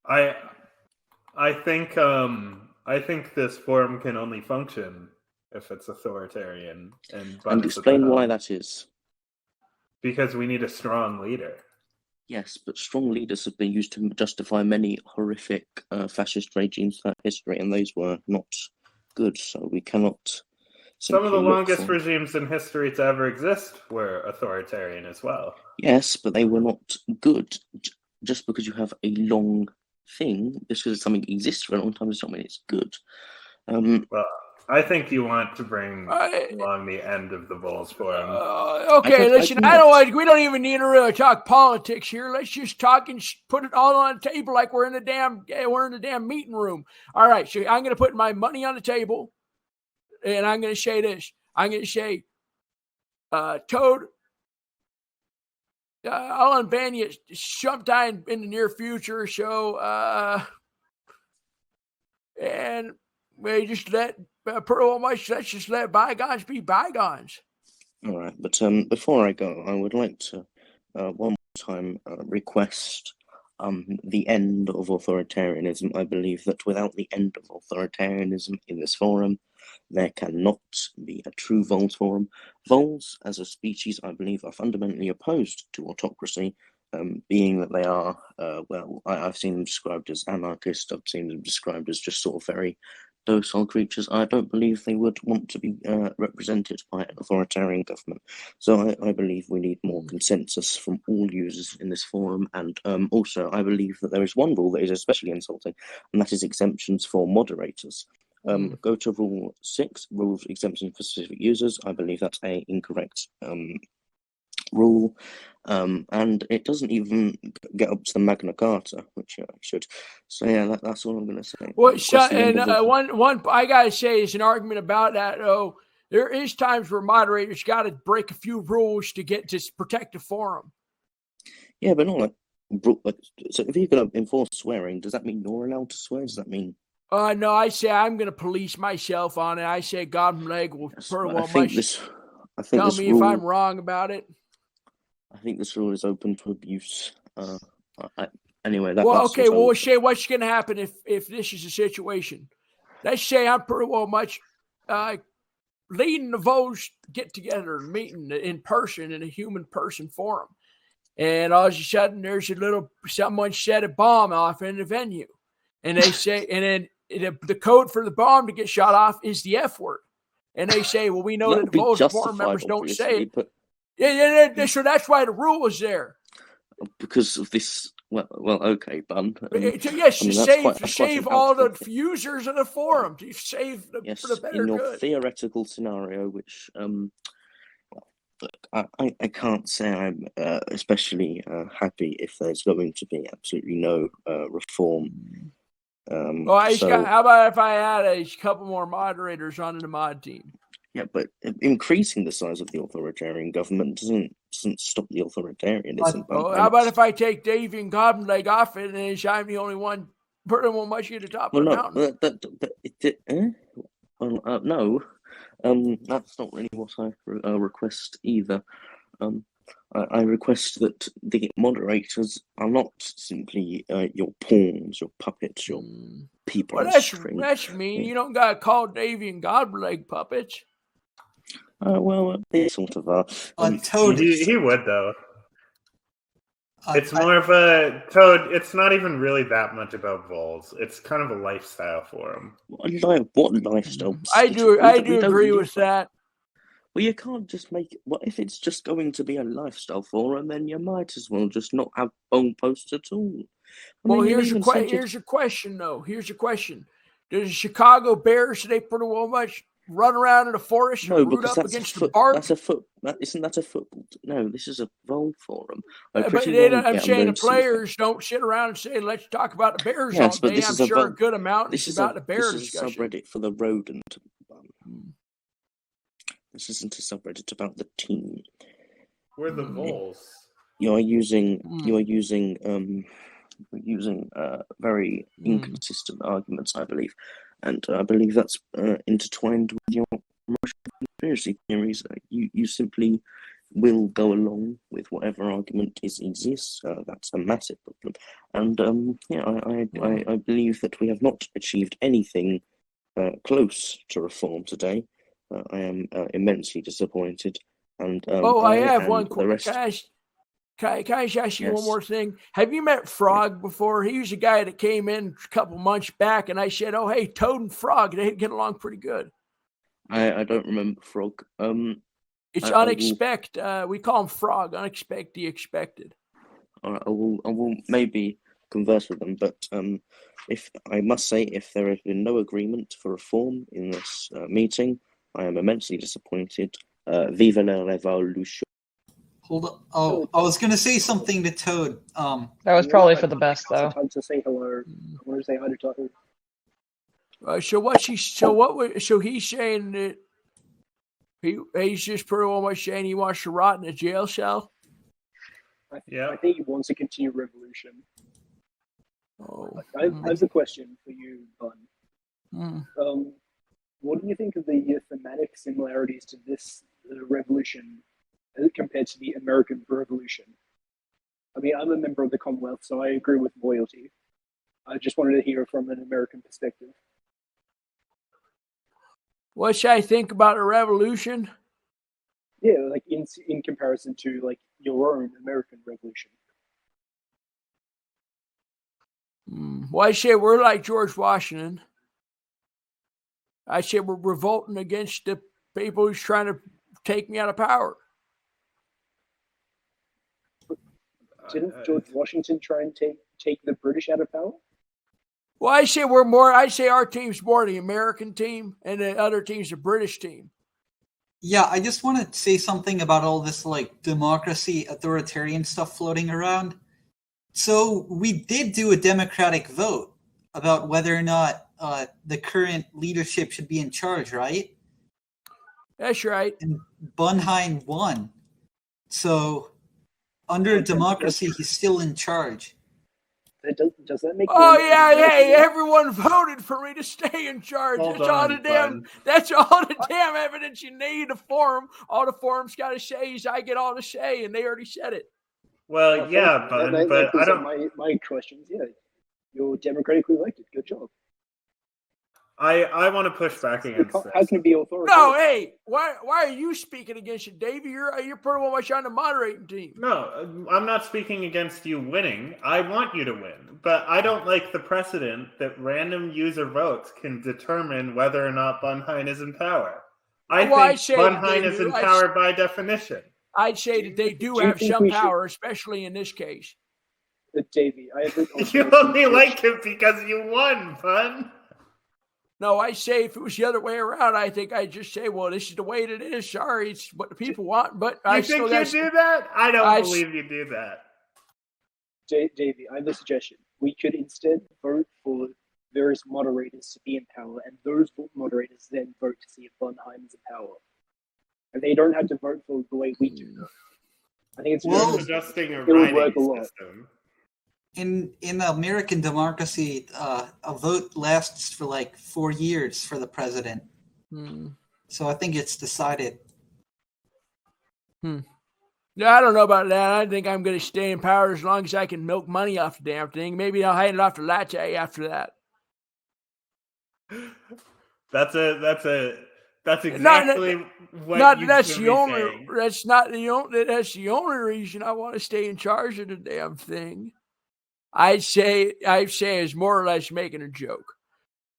I think this forum can only function if it's authoritarian and explain why that is. Because we need a strong leader. Yes, but strong leaders have been used to justify many horrific fascist regimes throughout history, and those were not good. So we cannot Some of the simply look longest for. regimes in history to ever exist were authoritarian as well. Yes, but they were not good. Just because you have a long thing, just because something exists for a long time, does not mean it's good. Well, I think you want to bring along the end of the Voles Forum. Okay, listen, we don't even need to really talk politics here. Let's just talk and put it all on the table like we're in the damn meeting room. All right, so I'm going to put my money on the table, and I'm going to say this. I'm going to say, Toad, I'll unban you sometime in the near future or so, and we just let's just let bygones be bygones. All right, but before I go, I would like to one more time request the end of authoritarianism. I believe that without the end of authoritarianism in this forum, there cannot be a true Voles forum. Voles, as a species, I believe, are fundamentally opposed to autocracy, being that they are, I've seen them described as anarchist, I've seen them described as just sort of very docile creatures. I don't believe they would want to be represented by an authoritarian government. So I believe we need more consensus from all users in this forum. And also, I believe that there is one rule that is especially insulting, and that is exemptions for moderators. Go to Rule 6, Rules Exemption for Specific Users. I believe that's an incorrect rule, and it doesn't even get up to the Magna Carta, which it should. So yeah, that's all I'm going to say. Well, one I gotta say is an argument about that. Oh, there is times where moderators got to break a few rules to protect the forum. Yeah, but not like so. If you're going to enforce swearing, does that mean you're allowed to swear? Does that mean? No, I say I'm going to police myself on it. I say God leg will tell me if I'm wrong about it. I think this rule is open to abuse. Anyway, okay. Well, Shay, what's going to happen if this is a situation? Let's say I'm pretty well much leading the Voles get together, meeting in person in a human person forum, and all of a sudden there's someone set a bomb off in the venue, and they say, and then the code for the bomb to get shot off is the F word, and they say, well, we know that the Voles forum members don't say it. Yeah. So that's why the rule is there. Because of this. Well, okay, Bun. Yes, to save all the users of the forum. To save for the better in your good. Theoretical scenario, which I can't say I'm especially happy if there's going to be absolutely no reform. How about if I add a couple more moderators onto the mod team? Yeah, but increasing the size of the authoritarian government doesn't stop the authoritarianism. How about if I take Davey and Goblin Leg off it, and I'm the only one putting them much at the top of the mountain? No, that's not really what I request either. I request that the moderators are not simply your pawns, your puppets, your people. Well, that's mean. You don't got to call Davey and Goblin Leg puppets. Well, they sort of are. Toad. He would, though. It's more of a Toad. It's not even really that much about Voles. It's kind of a lifestyle for him. What lifestyle? I do agree with that. Well, you can't just make it. What if it's just going to be a lifestyle forum? Then you might as well just not have bone posts at all. Here's your question, though. Here's your question: does the Chicago Bears they pretty well much run around in the forest and root up against the bark? Isn't that a football? No, this is a Vole forum. I'm saying the players don't sit around and say, "Let's talk about the Bears all day." I'm sure a good amount is about the Bears discussion. This is a subreddit for the rodent. This isn't a subreddit about the team. We're the Voles. You're using very inconsistent arguments, I believe. And I believe that's intertwined with your conspiracy theories. You simply will go along with whatever argument exists. That's a massive problem. And I believe that we have not achieved anything close to reform today. I am immensely disappointed. And I have one question. Can I just ask you one Yes. more thing? Have you met Frog before? He was a guy that came in a couple months back, and I said, "Oh, hey, Toad and Frog, they get along pretty good." I don't remember Frog. It's I will unexpected. We call him Frog. Unexpected, the expected. I will maybe converse with them, but if I must say, if there has been no agreement for reform in this meeting, I am immensely disappointed. Vive la révolution! Hold on. Oh, I was gonna say something to Toad. That was probably for the best, though. Time to say hello. I want to say hi to Toad. So he's saying that he's just pretty much saying he wants to rot in a jail cell. I think he wants to continue revolution. Oh, I have a question for you, Bun. What do you think of the thematic similarities to this revolution compared to the American Revolution? I mean, I'm a member of the Commonwealth, so I agree with loyalty. I just wanted to hear from an American perspective. What should I think about a revolution? Yeah, like in comparison to like your own American Revolution. Well, I say we're like George Washington. I say we're revolting against the people who's trying to take me out of power. Didn't George Washington try and take the British out of power? Well, I say we're more. I say our team's more the American team, and the other team's the British team. Yeah, I just want to say something about all this like democracy, authoritarian stuff floating around. So we did do a democratic vote about whether or not the current leadership should be in charge, right? That's right. And Bunheim won. So under democracy, he's still in charge. Does that make? Oh yeah, hey! Everyone voted for me to stay in charge. That's all the damn evidence you need to form. All the forms got to say is I get all the say, and they already said it. Well, yeah, but I don't. My questions, yeah, you're democratically elected. Good job. I want to push back against this. How can it be authoritarian? No, hey, why are you speaking against it, Davey? You're pretty much on the moderating team. No, I'm not speaking against you winning. I want you to win, but I don't like the precedent that random user votes can determine whether or not Bunheim is in power. I think Bunheim is in power by definition. I'd say that they do have some power, especially in this case. Davey, you only like him because you won, Bun. No, I say if it was the other way around, I think I'd just say, well, this is the way it is. Sorry, it's what the people want. But you think you do that? I don't believe you do that. Davey, I have a suggestion. We could instead vote for various moderators to be in power, and those moderators then vote to see if Bunheim is in power. And they don't have to vote for the way we do. I think it's suggesting a writing system. In American democracy, a vote lasts for like 4 years for the president. So I think it's decided. Yeah, I don't know about that. I think I'm going to stay in power as long as I can milk money off the damn thing. Maybe I'll hand it off to Latte after that. That's exactly what you should be saying. That's the only reason I want to stay in charge of the damn thing. I'd say it's more or less making a joke.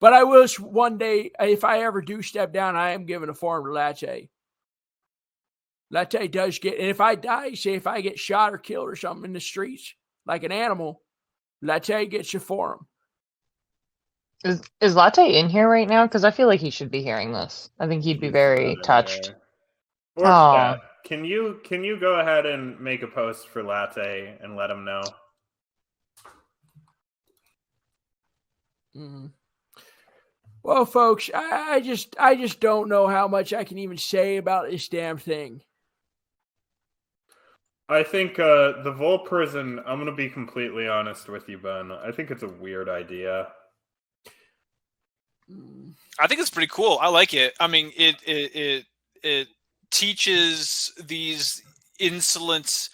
But I will one day, if I ever do step down, I am giving a form to Latte. Latte does get, and if I die, say if I get shot or killed or something in the streets, like an animal, Latte gets a form. Is Latte in here right now? Because I feel like he should be hearing this. I think he'd be very touched. Or chat. Can you go ahead and make a post for Latte and let him know? Well, folks, I just don't know how much I can even say about this damn thing. I think the Vol prison, I'm going to be completely honest with you, Ben. I think it's a weird idea. I think it's pretty cool. I like it. I mean, it teaches these insolent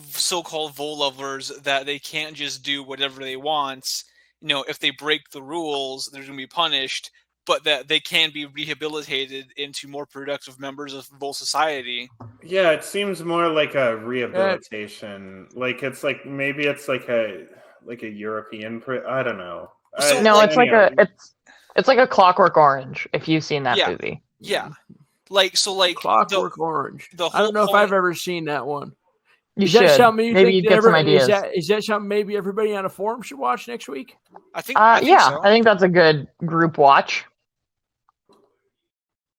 so-called Vol lovers that they can't just do whatever they want. You know, if they break the rules, they're going to be punished. but that they can be rehabilitated into more productive members of Vol society. Yeah, it seems more like a rehabilitation. Like it's like maybe it's like a European. I don't know. No, it's like it's like a Clockwork Orange. If you've seen that movie, Yeah, like Clockwork Orange. The I don't know whole if I've ever seen that one. you Is that should. something you Maybe think you'd get some ideas. Is that something maybe everybody on the forum should watch next week? I think. Yeah, I think that's a good group watch.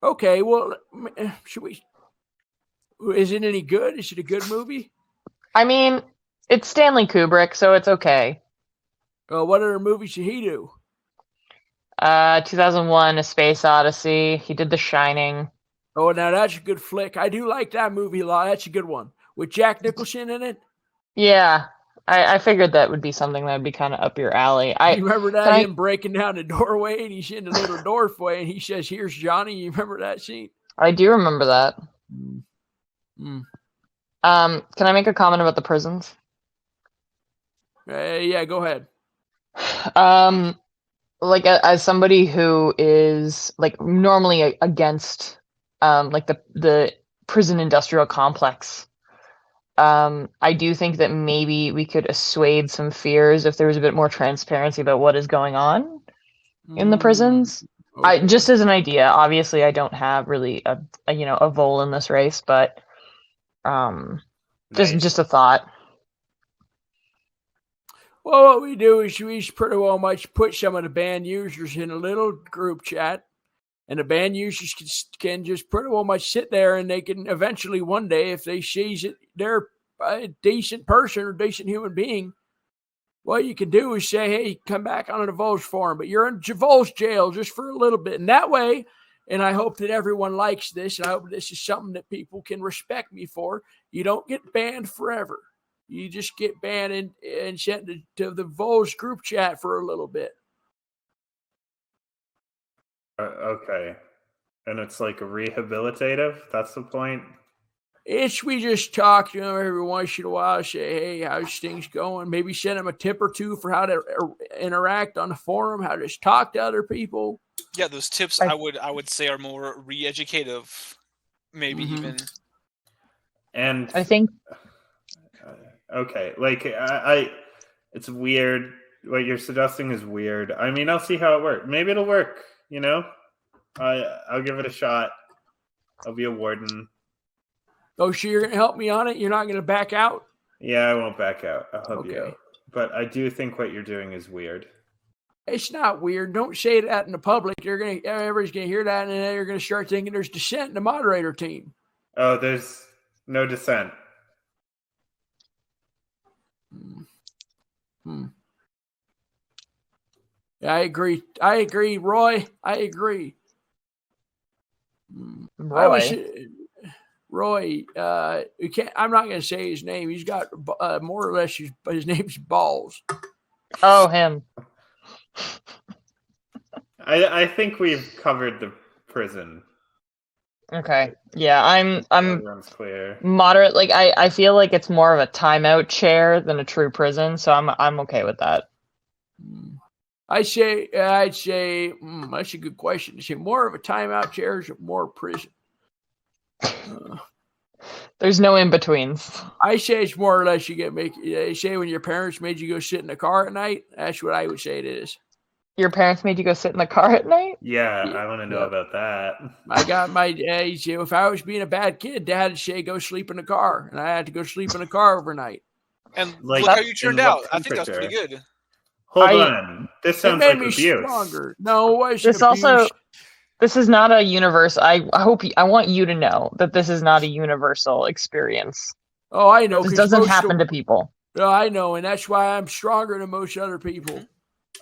Okay, well, should we? Is it any good? Is it a good movie? I mean, it's Stanley Kubrick, so it's okay. What other movies did he do? 2001: A Space Odyssey. He did The Shining. Oh, now that's a good flick. I do like that movie a lot. That's a good one with Jack Nicholson in it. Yeah, I figured that would be something that would be kind of up your alley. You remember that him breaking down the doorway and he's in the little doorway and he says, "Here's Johnny." You remember that scene? I do remember that. Can I make a comment about the prisons? Yeah, go ahead. Like as somebody who is like normally against like the prison industrial complex, I do think that maybe we could assuage some fears if there was a bit more transparency about what is going on in the prisons. Okay. I just as an idea. Obviously, I don't have really a Vole in this race, but just a thought. Well, what we do is we pretty well much put some of the band users in a little group chat, and the band users can just pretty well much sit there, and they can eventually one day, if they see that they're a decent person or decent human being, what you can do is say, "Hey, come back onto the Voles forum, but you're in Voles jail just for a little bit," and that way. And I hope that everyone likes this, and I hope this is something that people can respect me for. You don't get banned forever. You just get banned and sent to the Voles group chat for a little bit. Okay. And it's like rehabilitative? That's the point? We just talk to them every once in a while, say, "Hey, how's things going?" Maybe send them a tip or two for how to interact on the forum, how to just talk to other people. Yeah, those tips I would say are more re-educative, maybe even. And I think. Okay, like it's weird. What you're suggesting is weird. I mean, I'll see how it works. Maybe it'll work. You know, I'll give it a shot. I'll be a warden. Oh, so you're going to help me on it? You're not going to back out? Yeah, I won't back out. I'll help you out. But I do think what you're doing is weird. It's not weird. Don't say that in the public. Everybody's going to hear that, and then you're going to start thinking there's dissent in the moderator team. Oh, there's no dissent. Yeah, I agree. Roy. I agree. Roy, I'm not going to say his name. He's got more or less his name's Balls. Oh, him. I think we've covered the prison. Okay. Yeah, I'm Everyone's clear. moderate. Like I feel like it's more of a timeout chair than a true prison, so I'm okay with that. I'd say that's a good question. Is it more of a timeout chair or is it more prison? There's no in betweens. I say it's more or less they say when your parents made you go sit in the car at night. That's what I would say it is. Your parents made you go sit in the car at night? Yeah, I want to know about that. I got my if I was being a bad kid, Dad would say go sleep in the car, and I had to go sleep in the car overnight. And look how you turned out. I think that's pretty good. Hold on. This sounds like abuse. Stronger. No, it wasn't This abuse. also this is not a universe. I want you to know that this is not a universal experience. Oh, I know. This doesn't happen to people. No, I know, and that's why I'm stronger than most other people.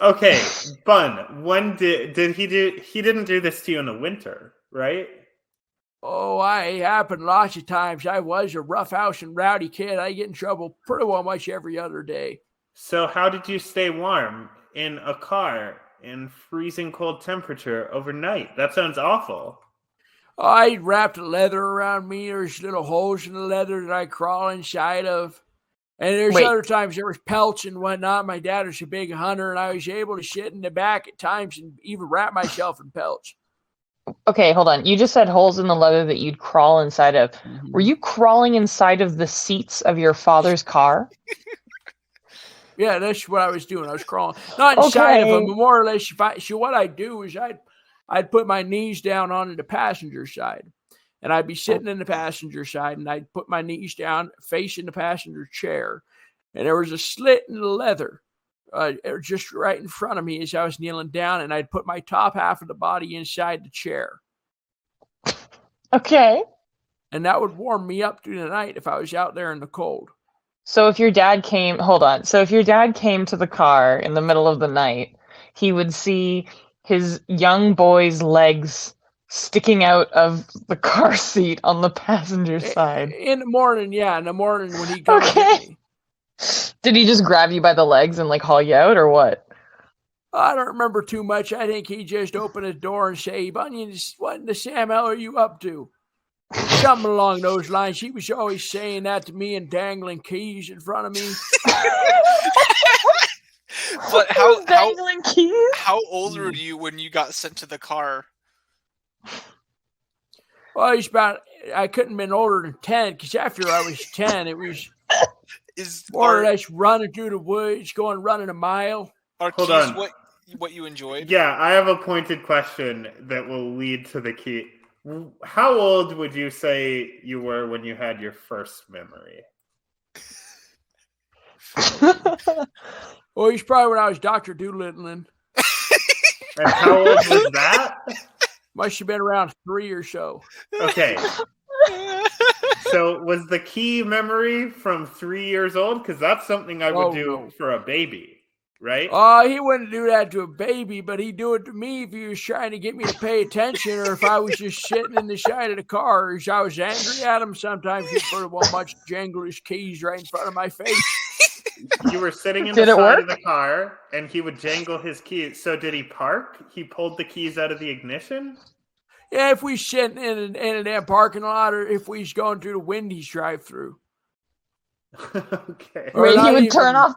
Okay, Bun, when did he do? He didn't do this to you in the winter, right? Oh, it happened lots of times. I was a roughhouse and rowdy kid. I get in trouble pretty well much every other day. So how did you stay warm in a car in freezing cold temperature overnight? That sounds awful. I wrapped leather around me. There's little holes in the leather that I crawl inside of. And there's Wait. other times there was pelts and whatnot. My dad was a big hunter, and I was able to sit in the back at times and even wrap myself in pelts. Okay, hold on. You just said holes in the leather that you'd crawl inside of. Mm-hmm. Were you crawling inside of the seats of your father's car? Yeah, that's what I was doing. I was crawling, not inside of them, Okay. but more or less. What I'd do is I'd put my knees down on the passenger side, and I'd be sitting in the passenger side, and I'd put my knees down facing the passenger chair, and there was a slit in the leather just right in front of me as I was kneeling down, and I'd put my top half of the body inside the chair. Okay. And that would warm me up through the night if I was out there in the cold. So if your dad came, hold on. So if your dad came to the car in the middle of the night, he would see his young boy's legs sticking out of the car seat on the passenger side. In the morning, yeah. In the morning when he come and Okay. get me. Did he just grab you by the legs and like haul you out, or what? I don't remember too much. I think he just opened his door and say, "Bunions, what in the Sam hell are you up to?" Something along those lines. He was always saying that to me and dangling keys in front of me. But Dangling keys? how old were you when you got sent to the car? Well, I couldn't have been older than 10, because after I was 10, it was more or less running through the woods, running a mile. Are Hold keys on. what you enjoyed? Yeah, I have a pointed question that will lead to the key. How old would you say you were when you had your first memory? Well, he's probably when I was Dr. Doolittling. And how old was that? Must have been around 3 or so. Okay. So was the key memory from 3 years old? Because that's something I would do for a baby, right? He wouldn't do that to a baby, but he'd do it to me if he was trying to get me to pay attention, or if I was just sitting in the side of the car, or if I was angry at him. Sometimes he'd pretty well much jangle his keys right in front of my face. You were sitting in the side of the car, and he would jangle his keys. So did he park? He pulled the keys out of the ignition? Yeah, if we sitting in a damn parking lot, or if we was going through the Wendy's drive-through. Okay. Wait, he would turn off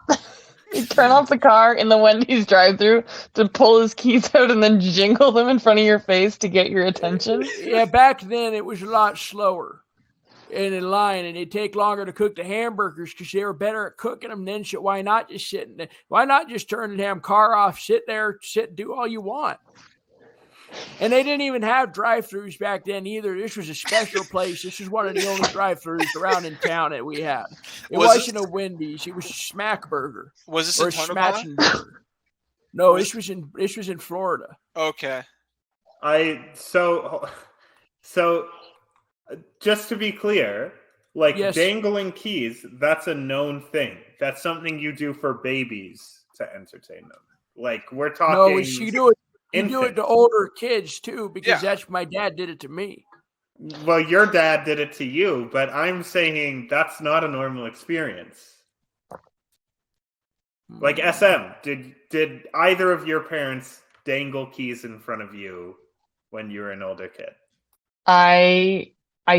the car in the Wendy's drive-thru to pull his keys out and then jingle them in front of your face to get your attention? Yeah, back then it was a lot slower in line, and it'd take longer to cook the hamburgers because they were better at cooking them. Then shit, why not just why not just turn the damn car off, sit there, do all you want? And they didn't even have drive-thrus back then either. This was a special place. This is one of the only drive-thrus around in town that we had. It wasn't a Wendy's. It was a Smack Burger. Was this or in a Tonopah? Burger. No, this was in Florida. Okay. So just to be clear, like dangling keys, that's a known thing. That's something you do for babies to entertain them. Like we're talking. No, you do it. You do it to older kids too, because that's my dad did it to me. Well, your dad did it to you, but I'm saying that's not a normal experience. Like SM, did either of your parents dangle keys in front of you when you were an older kid? I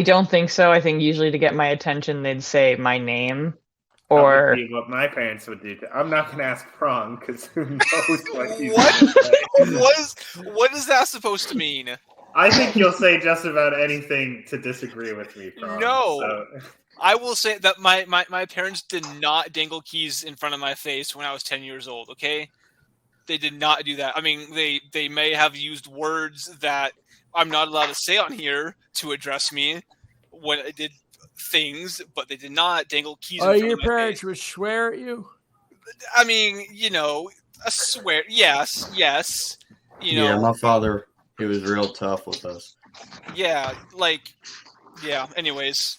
don't think so. I think usually to get my attention, they'd say my name. That Or would be what my parents would do. I'm not going to ask Prong because who knows what he's going to say. What is that supposed to mean? I think you'll say just about anything to disagree with me, Prong. No. So. I will say that my parents did not dangle keys in front of my face when I was 10 years old, okay? They did not do that. I mean, they may have used words that I'm not allowed to say on here to address me when I did things, but they did not dangle keys in front of my face. Your parents would swear at you? I mean, a swear. Yes. Yeah, my father, he was real tough with us. Yeah, anyways.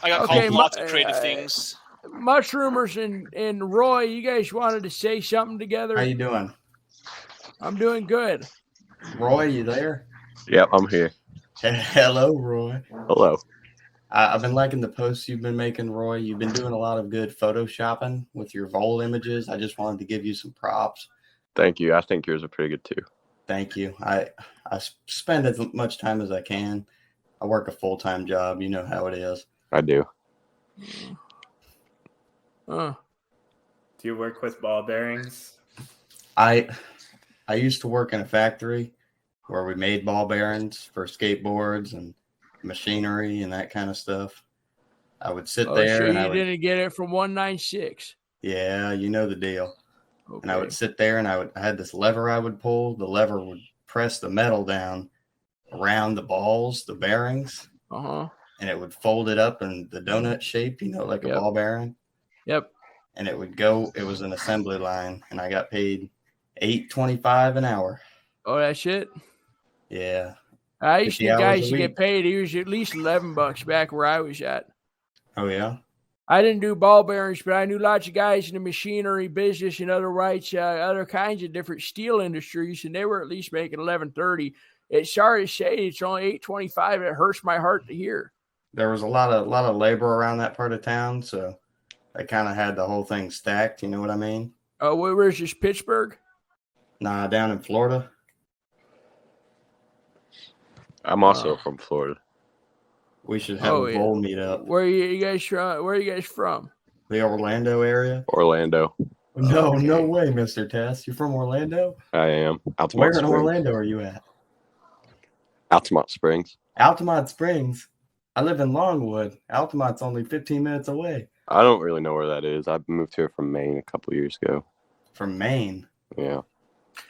I got called lots of creative things. Mushroomers and Roy, you guys wanted to say something together? How you doing? I'm doing good. Roy, you there? Yep, I'm here. Hello, Roy. Hello. I've been liking the posts you've been making, Roy. You've been doing a lot of good photoshopping with your Vole images. I just wanted to give you some props. Thank you. I think yours are pretty good too. Thank you. I spend as much time as I can. I work a full-time job. You know how it is. I do. Huh. Do you work with ball bearings? I used to work in a factory where we made ball bearings for skateboards and machinery and that kind of stuff. I would sit Oh, there sure, and you didn't get it from 196. yeah, you know the deal. Okay. And I would sit there and I had this lever I would pull. The lever would press the metal down around the balls, the bearings. Uh-huh. And it would fold it up in the donut shape, like a ball bearing. Yep. And it would go, it was an assembly line, and I got paid $8.25 an hour. Oh, that's it? Yeah. I used to 50 think hours guys a should get week. paid. It was at least $11 back where I was at. Oh, yeah? I didn't do ball bearings, but I knew lots of guys in the machinery business and other kinds of different steel industries, and they were at least making $11.30. It's sorry to say it's only $8.25. It hurts my heart to hear. There was a lot of labor around that part of town, so I kind of had the whole thing stacked. You know what I mean? Oh, where's this, Pittsburgh? Nah, down in Florida. I'm also from Florida. We should have a bowl meetup. Where are you guys from? Where are you guys from? The Orlando area. Orlando. No, no way, Mr. Tess. You're from Orlando? I am. Altamont Where in Springs. Orlando are you at? Altamont Springs. Altamont Springs. I live in Longwood. Altamont's only 15 minutes away. I don't really know where that is. I moved here from Maine a couple years ago. From Maine? Yeah.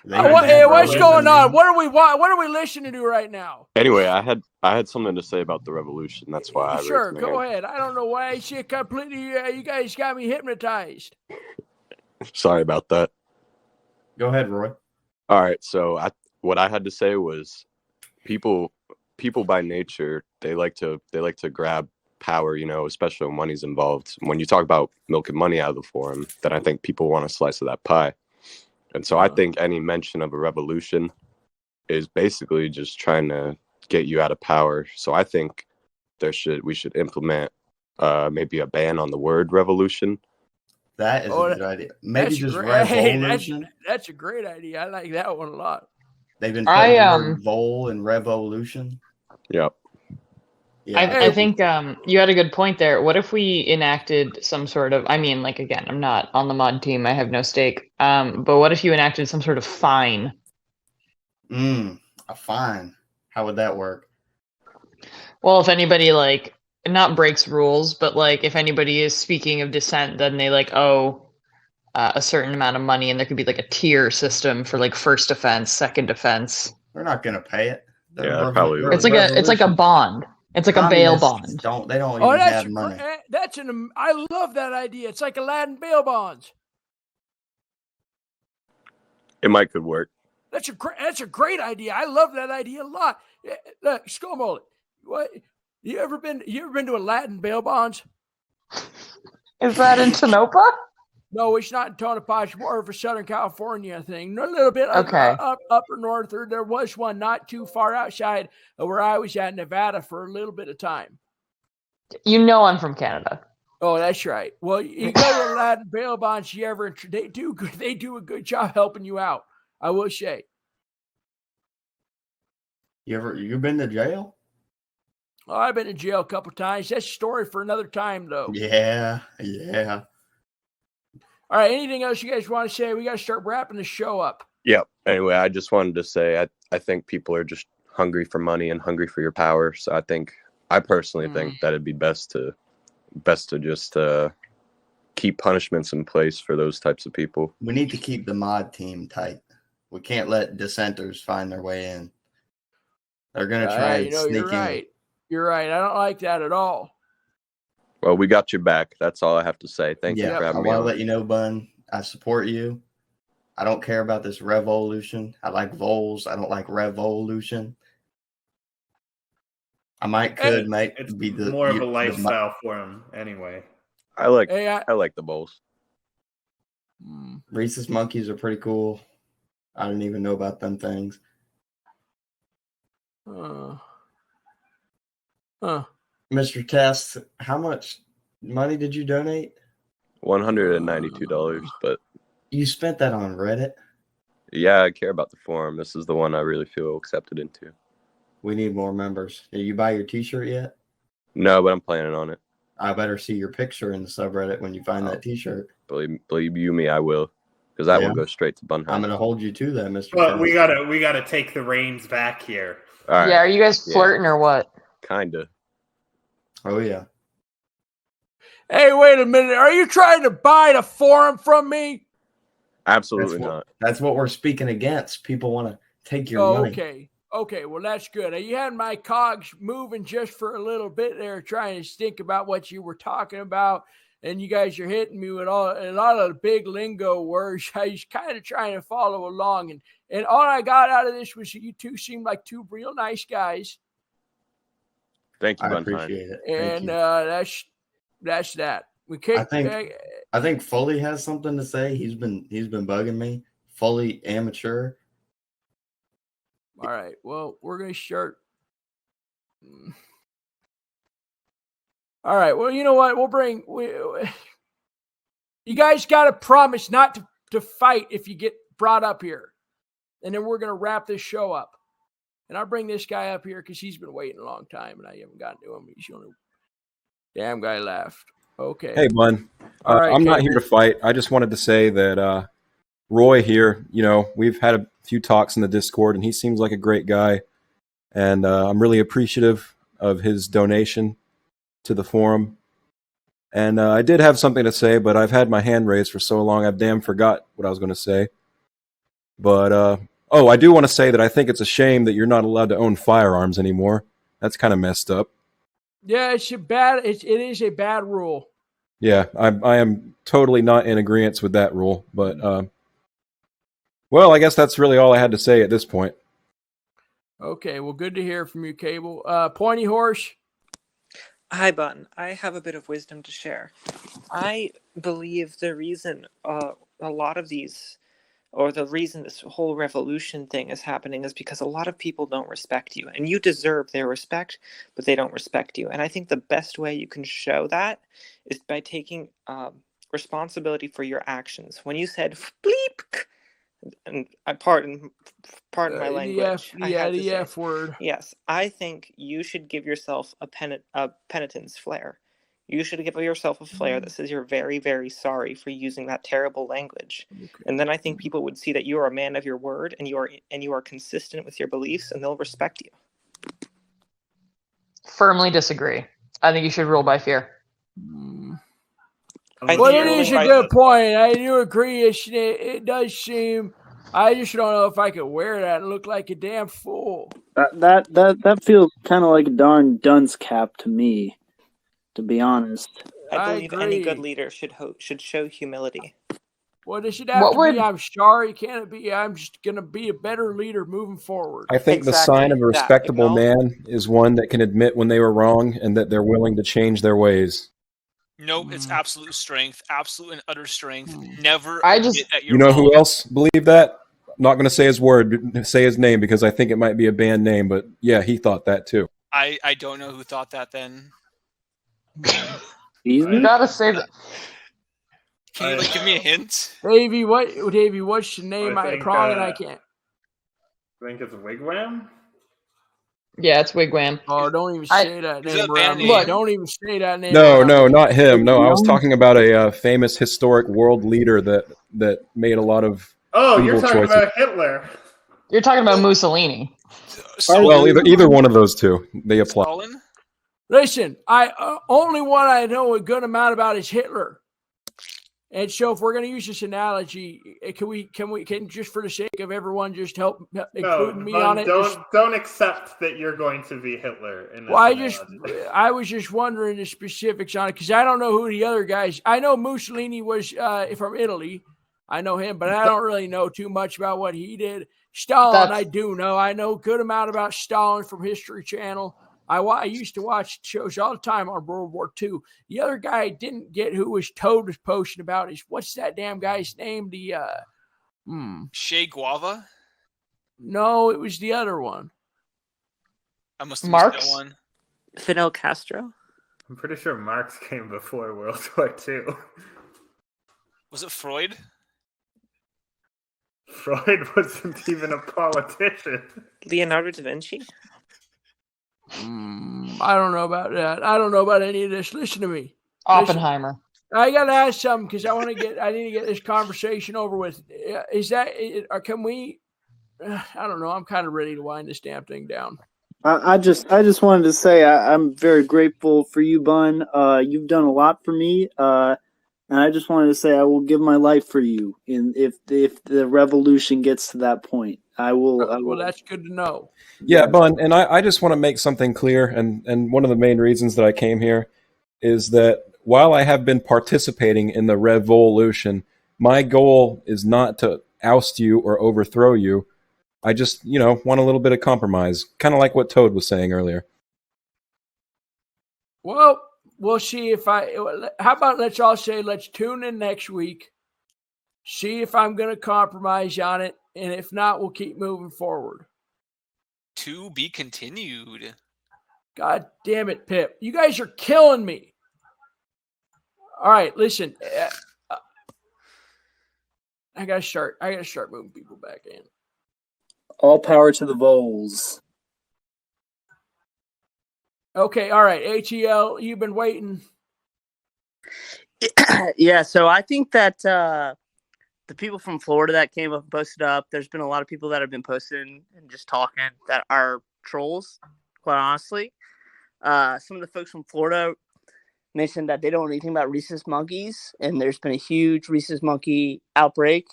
What's going on? What are we listening to right now? Anyway, I had something to say about the revolution. That's why I Sure, raised my go hand. ahead. I don't know why I see it completely. You guys got me hypnotized. Sorry about that. Go ahead, Roy. All right. So what I had to say was people by nature, they like to grab power, especially when money's involved. When you talk about milking money out of the forum, then I think people want a slice of that pie. And so I think any mention of a revolution is basically just trying to get you out of power. So I think we should implement maybe a ban on the word revolution. That is a good idea. Maybe just revolution. That's a great idea. I like that one a lot. They've been putting the word vol and revolution. Yep. Yeah. I think you had a good point there. What if we enacted some sort of, again, I'm not on the mod team. I have no stake. But what if you enacted some sort of fine? A fine. How would that work? Well, if anybody not breaks rules, but if anybody is speaking of dissent, then they owe a certain amount of money, and there could be a tier system for first offense, second offense. They're not going to pay it. Yeah, probably. It's like a bond. It's like a bail bond. They don't even have money. I love that idea. It's like Aladdin bail bonds. It could work. That's a great idea. I love that idea a lot. Look, Skull Mullet, what you ever been to Aladdin bail bonds? Is that in Tonopah? No, it's not in Tonopah. It's more of a Southern California thing. A little bit upper north. There was one not too far outside of where I was at, Nevada, for a little bit of time. You know I'm from Canada. Oh, that's right. Well, you go to Aladdin bail bonds. They do a good job helping you out, I will say. You been to jail? Oh, I've been to jail a couple times. That's a story for another time, though. Yeah. All right. Anything else you guys want to say? We got to start wrapping the show up. Yep. Anyway, I just wanted to say I think people are just hungry for money and hungry for your power. So I personally think that it'd be best to just keep punishments in place for those types of people. We need to keep the mod team tight. We can't let dissenters find their way in. They're going to try and sneak you're right. in. You're right. I don't like that at all. Well, we got your back. That's all I have to say. Thank you for having me. I want to let you know, Bun, I support you. I don't care about this revolution. I like Voles. I don't like revolution. I could be the more of a lifestyle for him anyway. I like the bowls. Rhesus monkeys are pretty cool. I didn't even know about them things. Mr. Test, how much money did you donate? $192, but you spent that on Reddit? Yeah, I care about the forum. This is the one I really feel accepted into. We need more members. Did you buy your t-shirt yet? No, but I'm planning on it. I better see your picture in the subreddit when you find that T-shirt. Believe you me, I will, because that Yeah. one goes straight to Bunheim. I'm going to hold you to that, Mr. Well, we Chess. gotta take the reins back here. All right. Yeah, are you guys flirting or what? Kinda. Oh yeah. Hey, wait a minute. Are you trying to buy the forum from me? Absolutely not. That's what we're speaking against. People want to take your Oh, money. okay. Okay, well, that's good. You had my cogs moving just for a little bit there, trying to think about what you were talking about. And you guys are hitting me with a lot of big lingo words. I was kind of trying to follow along. And all I got out of this was you two seemed like two real nice guys. Thank you, I Bunheim. appreciate it. And that's that. We can't. I think Foley has something to say. He's been bugging me. Foley amateur. All right. Well, we're gonna start. All right. Well, you know what? You guys got to promise not to fight if you get brought up here, and then we're gonna wrap this show up. And I'll bring this guy up here because he's been waiting a long time, and I haven't gotten to him. He's the only damn guy left. Okay. Hey, Bun. All right, I'm not Cable. here to fight. I just wanted to say that Roy here, we've had a few talks in the Discord, and he seems like a great guy. And I'm really appreciative of his donation to the forum. And I did have something to say, but I've had my hand raised for so long, I've damn forgot what I was going to say. But, I do want to say that I think it's a shame that you're not allowed to own firearms anymore. That's kind of messed up. Yeah, it is a bad rule. Yeah, I am totally not in agreement with that rule. But, well, I guess that's really all I had to say at this point. Okay, well, good to hear from you, Cable. Pointy Horse. Hi, Bun. I have a bit of wisdom to share. I believe the reason a lot of these, or the reason this whole revolution thing is happening is because a lot of people don't respect you. And you deserve their respect, but they don't respect you. And I think the best way you can show that is by taking responsibility for your actions. When you said, bleep, and I pardon my language. The F word. Yes, I think you should give yourself a penitence flare. You should give yourself a flare that says you're very, very sorry for using that terrible language. Okay. And then I think people would see that you are a man of your word and you are consistent with your beliefs, and they'll respect you. Firmly disagree. I think you should rule by fear. Well, it is a good point. I do agree. It does seem. I just don't know if I could wear that and look like a damn fool. That feels kind of like a darn dunce cap to me, to be honest. I believe any good leader should show humility. Well, this should have to be. I'm sorry, can it be? I'm just gonna be a better leader moving forward. I think the sign of a respectable man is one that can admit when they were wrong and that they're willing to change their ways. Nope, it's absolute strength, absolute and utter strength. Never I admit just, that you're You know wrong. who else believed that? I'm not going to say his word, say his name because I think it might be a band name, but yeah, he thought that too. I don't know who thought that then. You gotta say that. Can you give me a hint? Davey, what's the name? I I think, probably I can't. I think it's Wigwam. Yeah, it's Wigwam. Oh, don't even say that name around me. Look, Don't even say that name. No, around no, me. not him. No, I was talking about a famous historic world leader that made a lot of Oh, you're evil talking choices. about Hitler. You're talking about Mussolini. Well, either one of those two, they apply. Stalin? Listen, I only one I know a good amount about is Hitler. And so, if we're going to use this analogy, can just for the sake of everyone, just help include me on it? Don't accept that you're going to be Hitler. In this Well, I was just wondering the specifics on it because I don't know who the other guys. I know Mussolini was from Italy. I know him, but I don't really know too much about what he did. Stalin, I do know. I know a good amount about Stalin from History Channel. I used to watch shows all the time on World War II. The other guy I didn't get who was Toad was posting about is what's that damn guy's name? Che Guevara? No, it was the other one. I must have missed that one. Fidel Castro? I'm pretty sure Marx came before World War II. Was it Freud? Freud wasn't even a politician. Leonardo da Vinci? I don't know about that. I don't know about any of this. Listen to me. Oppenheimer. Listen. I got to ask something because I need to get this conversation over with. Is that, or can we, I don't know. I'm kind of ready to wind this damn thing down. I just wanted to say I'm very grateful for you, Bun. You've done a lot for me. And I just wanted to say I will give my life for you. If the revolution gets to that point, I will. Well, that's good to know. Yeah, Bun, and I just want to make something clear, and one of the main reasons that I came here is that while I have been participating in the revolution, my goal is not to oust you or overthrow you. I just, want a little bit of compromise, kind of like what Toad was saying earlier. Well, we'll see if how about let's all say, let's tune in next week, see if I'm going to compromise on it, and if not, we'll keep moving forward. To be continued. God damn it, Pip. You guys are killing me. All right, listen. I gotta start moving people back in. All power to the Voles. Okay, all right. ATL, you've been waiting. Yeah, so I think that the people from Florida that came up and posted up, there's been a lot of people that have been posting and just talking that are trolls, quite honestly. Some of the folks from Florida mentioned that they don't know anything about rhesus monkeys, and there's been a huge rhesus monkey outbreak.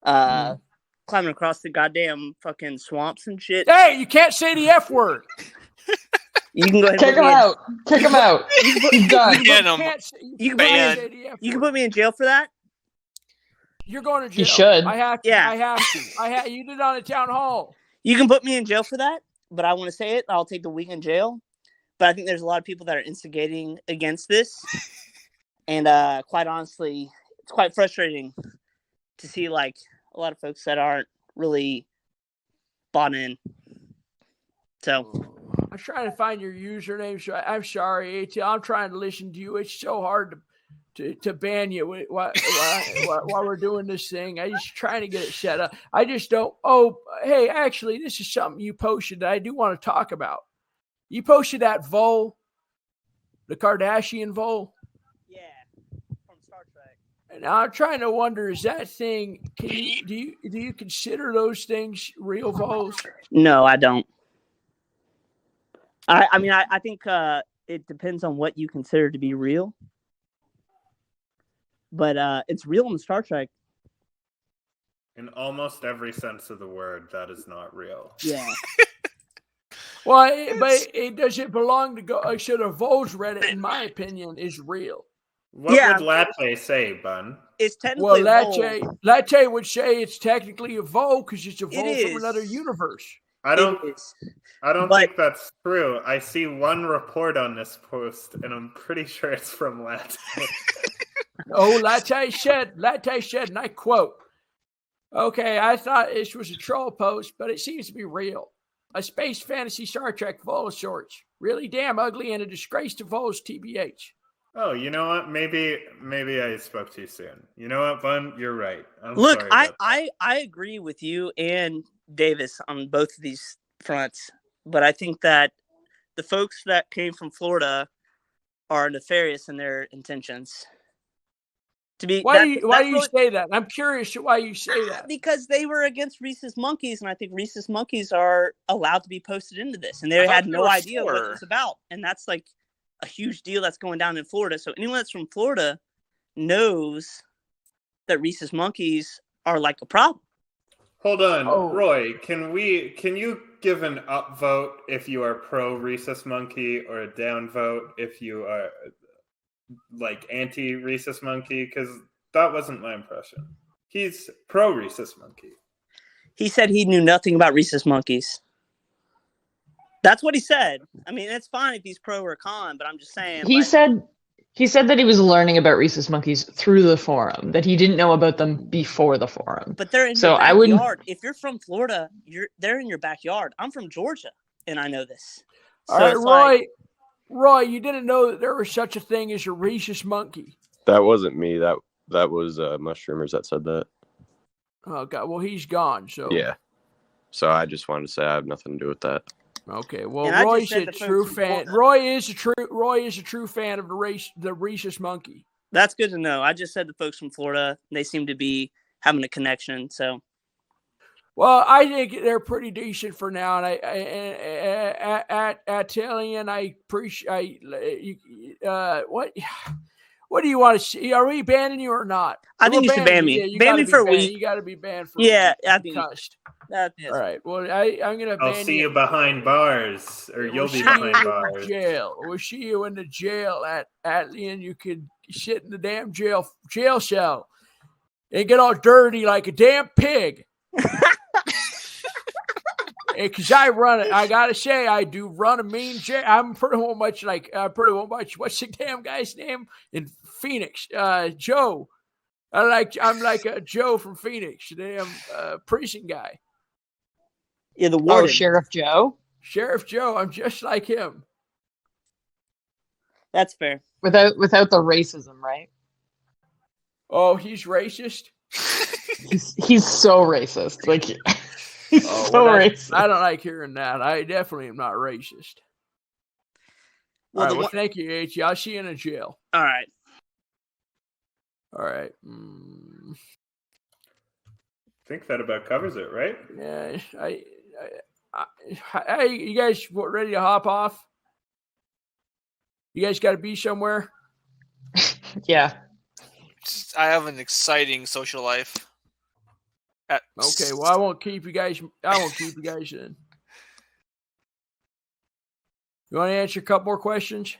Climbing across the goddamn fucking swamps and shit. Hey, you can't say the F word. You can go ahead and Kick him out. Kick him out. He's done. You can put me in jail for that. You're going to jail. You should. I have to. Yeah. I have to. You did it on the town hall. You can put me in jail for that, but I want to say it. I'll take the week in jail. But I think there's a lot of people that are instigating against this. And quite honestly, it's quite frustrating to see like a lot of folks that aren't really bought in. So I'm trying to find your username. So I'm sorry, ATL. I'm trying to listen to you. It's so hard to ban you while we're doing this thing. I'm just trying to get it set up. I just don't. Oh, hey, actually, this is something you posted that I do want to talk about. You posted that Vole, the Kardashian Vole. Yeah, from Star Trek. And I'm trying to wonder, is that thing? Do you consider those things real voles? No, I don't. I mean, I think it depends on what you consider to be real. But it's real in Star Trek. In almost every sense of the word, that is not real. Yeah. Well, does it belong to go? So the Voles Reddit, in my opinion, is real. What would Latte say, Bun? It's technically Latte would say it's technically a Vole because it's a Vole from another universe. I don't think that's true. I see one report on this post, and I'm pretty sure it's from Latte. Latte said, and I quote, "Okay, I thought this was a troll post, but it seems to be real. A space fantasy Star Trek Vole of sorts. Really damn ugly and a disgrace to Voles, TBH." Oh, you know what? Maybe I spoke too soon. You know what, Bun? You're right. Look, I agree with you and Davis on both of these fronts, but I think that the folks that came from Florida are nefarious in their intentions. Why do you say that? I'm curious why you say that. Because they were against rhesus monkeys, and I think rhesus monkeys are allowed to be posted into this, and they had no idea what it was about, and that's like a huge deal that's going down in Florida. So anyone that's from Florida knows that rhesus monkeys are like a problem. Hold on, Roy. Can you give an upvote if you are pro rhesus monkey, or a downvote if you are like anti rhesus monkey? Because that wasn't my impression. He's pro rhesus monkey. He said he knew nothing about rhesus monkeys. That's what he said. I mean, it's fine if he's pro or con, but I'm just saying. He said that he was learning about rhesus monkeys through the forum, that he didn't know about them before the forum. But they're in your backyard. If you're from Florida, they're in your backyard. I'm from Georgia, and I know this. All right, Roy, you didn't know that there was such a thing as a rhesus monkey. That wasn't me. That was Mushroomers that said that. Oh God! Well, he's gone. So yeah. So I just wanted to say I have nothing to do with that. Okay, well, And I just Roy's said a the folks true from fan. Florida. Roy is a true fan of the rhesus monkey. That's good to know. I just said the folks from Florida. They seem to be having a connection. So, Well, I think they're pretty decent for now, and at Tillian, I appreciate. What do you want to see? Are we banning you or not? I think you should ban me. Yeah, you Ban got to me be for a banned. week. You got to be banned for a Yeah, week. I think Cussed. that is. All right. Well, I'm gonna I'll ban see you behind bars, or you'll be behind bars. Jail. We'll see you in the jail at the end. You can sit in the damn jail cell and get all dirty like a damn pig. Because I run it. I gotta say, I do run a mean jail. I'm pretty much what's the damn guy's name in Phoenix? Joe. I'm like a Joe from Phoenix, the damn prison guy. Yeah, the warden. Oh, Sheriff Joe. Sheriff Joe. I'm just like him. That's fair. Without the racism, right? Oh, he's racist. He's so racist. Like he's so racist. I don't like hearing that. I definitely am not racist. Well, All right. Well, thank you, H. I'll see you in a jail. All right. All right. I think that about covers it, right? Yeah. Hey, you guys ready to hop off? You guys got to be somewhere? Yeah. I have an exciting social life. Okay, well, I won't keep you guys in. You want to answer a couple more questions?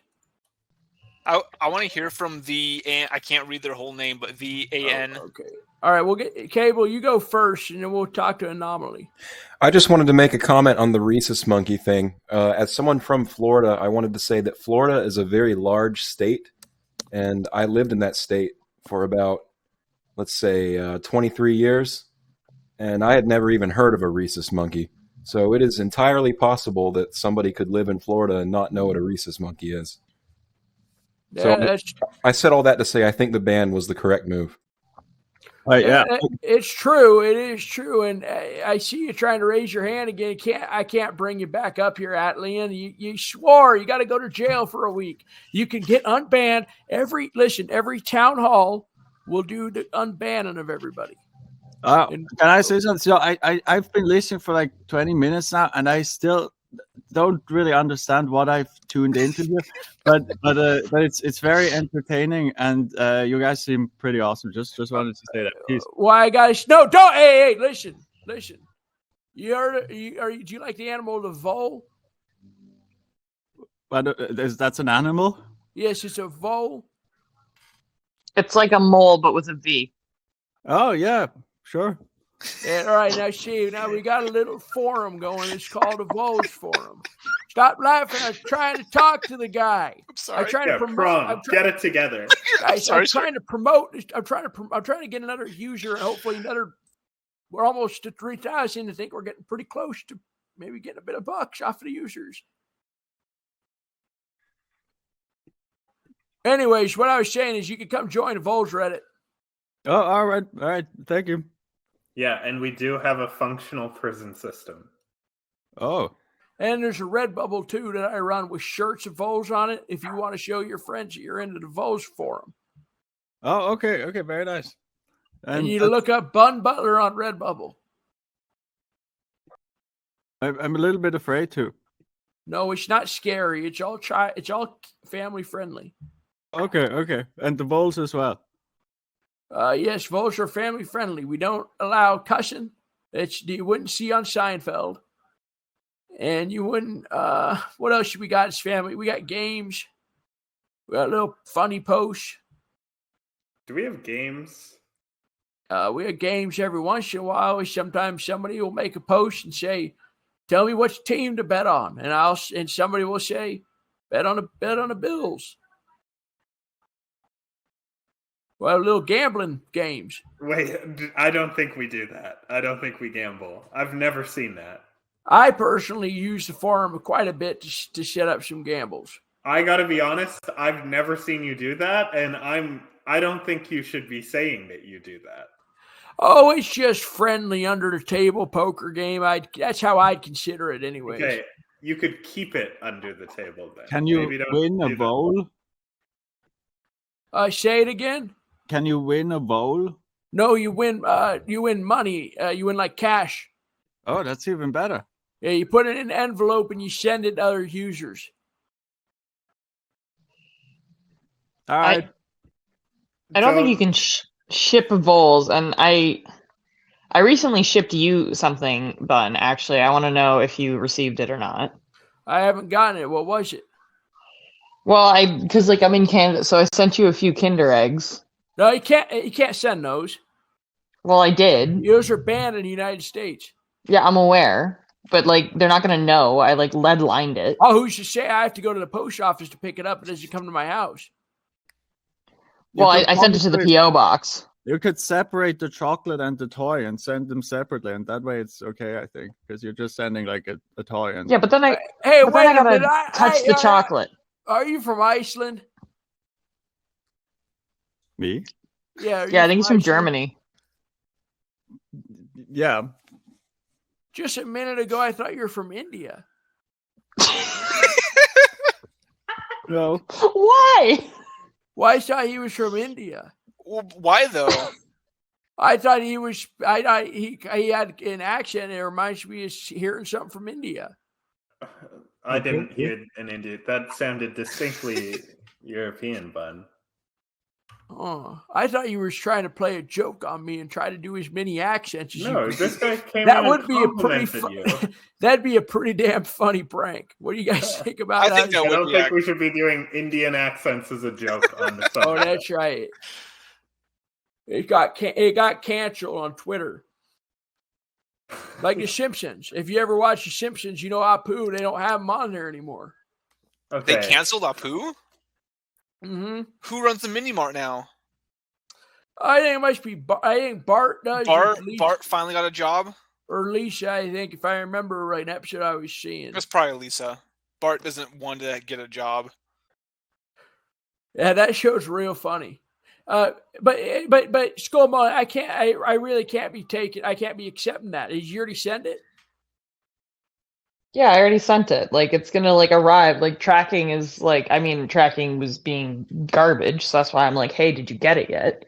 I want to hear from I can't read their whole name, but VAN. Oh, okay. All right, we'll get Cable. You go first, and then we'll talk to Anomaly. I just wanted to make a comment on the rhesus monkey thing. As someone from Florida, I wanted to say that Florida is a very large state, and I lived in that state for about, let's say, 23 years, and I had never even heard of a rhesus monkey. So it is entirely possible that somebody could live in Florida and not know what a rhesus monkey is. Yeah, So I said all that to say I think the ban was the correct move. Yeah, it's true. It is true, and I see you trying to raise your hand again. I can't bring you back up here, Atlian. You swore you got to go to jail for a week. You can get unbanned. Every town hall will do the unbanning of everybody. Can I say something? So I've been listening for like 20 minutes now, and I still don't really understand what I've tuned into here, but it's very entertaining, and you guys seem pretty awesome. Just wanted to say that. Peace. Why, guys? No, don't. Hey, listen. You heard? Do you like the animal the vole? But that's an animal? Yes, it's a vole. It's like a mole, but with a V. Oh yeah, sure. And, all right, now we got a little forum going. It's called a Voles forum. Stop laughing. I'm trying to talk to the guy. I'm sorry. I'm trying to promote. Get it together. Guys, I'm trying to promote. I'm trying to get another user and hopefully another. We're almost to 3,000. I think we're getting pretty close to maybe getting a bit of bucks off the users. Anyways, what I was saying is you can come join the Voles Reddit. Oh, all right. Thank you. Yeah, and we do have a functional prison system. Oh. And there's a Redbubble, too, that I run with shirts of Voles on it if you want to show your friends that you're into the Voles forum. Oh, okay. Very nice. And you look up Bun Butler on Redbubble. I'm a little bit afraid to. No, it's not scary. It's all family friendly. Okay. And the Voles as well. Yes, Voles are family friendly. We don't allow cussing. You wouldn't see on Seinfeld. And you wouldn't, what else we got as family? We got games. We got little funny posts. Do we have games? We have games every once in a while. Sometimes somebody will make a post and say, tell me which team to bet on. And somebody will say, bet on the Bills. Well, little gambling games. Wait, I don't think we do that. I don't think we gamble. I've never seen that. I personally use the forum quite a bit to set up some gambles. I got to be honest, I've never seen you do that, and I don't think you should be saying that you do that. Oh, it's just friendly under the table poker game. That's how I'd consider it anyway. Okay, You could keep it under the table then. Can you Maybe don't win a do that. vole? Say it again. Can you win a vole? No, you win. You win money. You win like cash. Oh, that's even better. Yeah, you put it in an envelope and you send it to other users. All right. I don't think you can ship voles, and I recently shipped you something, Bun. Actually, I want to know if you received it or not. I haven't gotten it. What was it? Well, because I'm in Canada, so I sent you a few Kinder eggs. No, you can't. You can't send those. Well, I did. Those are banned in the United States. Yeah, I'm aware, but they're not gonna know. I lead lined it. Oh, who's to say I have to go to the post office to pick it up? It doesn't come to my house. Well, I sent it to the PO box. You could separate the chocolate and the toy and send them separately, and that way it's okay, I think, because you're just sending like a toy. And Yeah, but then I Hey, but then wait I a gotta minute. touch the chocolate. Are you from Iceland? Me? Yeah. Yeah, I think he's from Iceland? Germany. Yeah. Just a minute ago, I thought you were from India. No. Why? Well, I thought he was from India. Well, why though? I thought he was. He had an accent. It reminds me of hearing something from India. I didn't hear an Indian. That sounded distinctly European, Bun. Oh, I thought you were trying to play a joke on me and try to do as many accents as you No, could. this guy came That in would and be a pretty. complimented you. That'd be a pretty damn funny prank. What do you guys think about that? I don't think we should be doing Indian accents as a joke on the subject. Oh, that's right. It got canceled on Twitter. Like The Simpsons. If you ever watch The Simpsons, you know Apu. They don't have him on there anymore. Okay. They canceled Apu? Mm-hmm. Who runs the mini mart now? I think it must be. I think Bart does. Bart finally got a job. Or Lisa, I think, if I remember right, an episode I was seeing. That's probably Lisa. Bart doesn't want to get a job. Yeah, that show's real funny. But Skullmon, I can't. I really can't be taking. I can't be accepting that. Did you already send it? Yeah, I already sent it. It's gonna arrive. Tracking is tracking was being garbage, so that's why I'm like, hey, did you get it yet?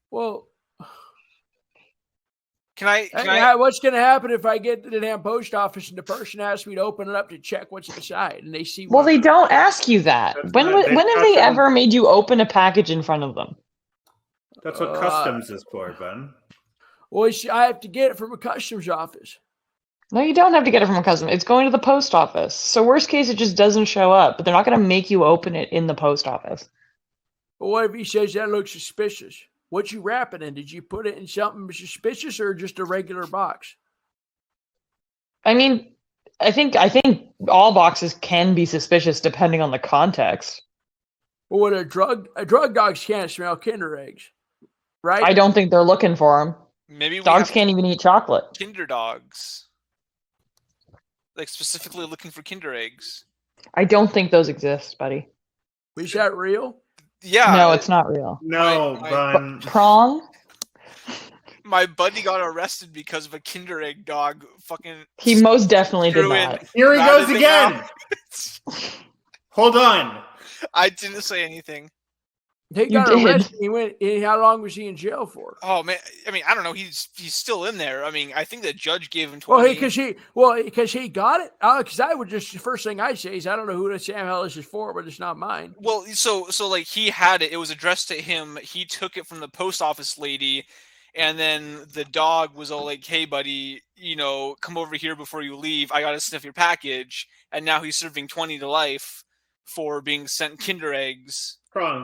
Well, can I? What's going to happen if I get to the damn post office and the person asks me to open it up to check what's inside, and they see? Well, they don't ask you that. When have they ever made you open a package in front of them? That's what customs is for, Ben. Well, I have to get it from a customs office. No, you don't have to get it from a customs. It's going to the post office. So worst case, it just doesn't show up. But they're not going to make you open it in the post office. But what if he says that looks suspicious? What you wrap it in? Did you put it in something suspicious or just a regular box? I mean, I think all boxes can be suspicious depending on the context. Well, what drug dogs can't smell Kinder eggs, right? I don't think they're looking for them. Maybe dogs can't even eat chocolate. Kinder dogs, specifically looking for Kinder eggs. I don't think those exist, buddy. Is that real? Yeah. No, it's not real. No, Bun. Prong? My buddy got arrested because of a Kinder egg dog fucking. He most definitely did not. Here he goes again. Hold on. I didn't say anything. He got arrested. He went. How long was he in jail for? Oh man, I mean, I don't know. He's still in there. I mean, I think the judge gave him 20. Well, because he got it. Because I would just the first thing I say is I don't know who the Sam hell this is for, but it's not mine. Well, so he had it. It was addressed to him. He took it from the post office lady, and then the dog was all like, "Hey, buddy, come over here before you leave. I gotta sniff your package." And now he's serving 20 to life for being sent Kinder eggs.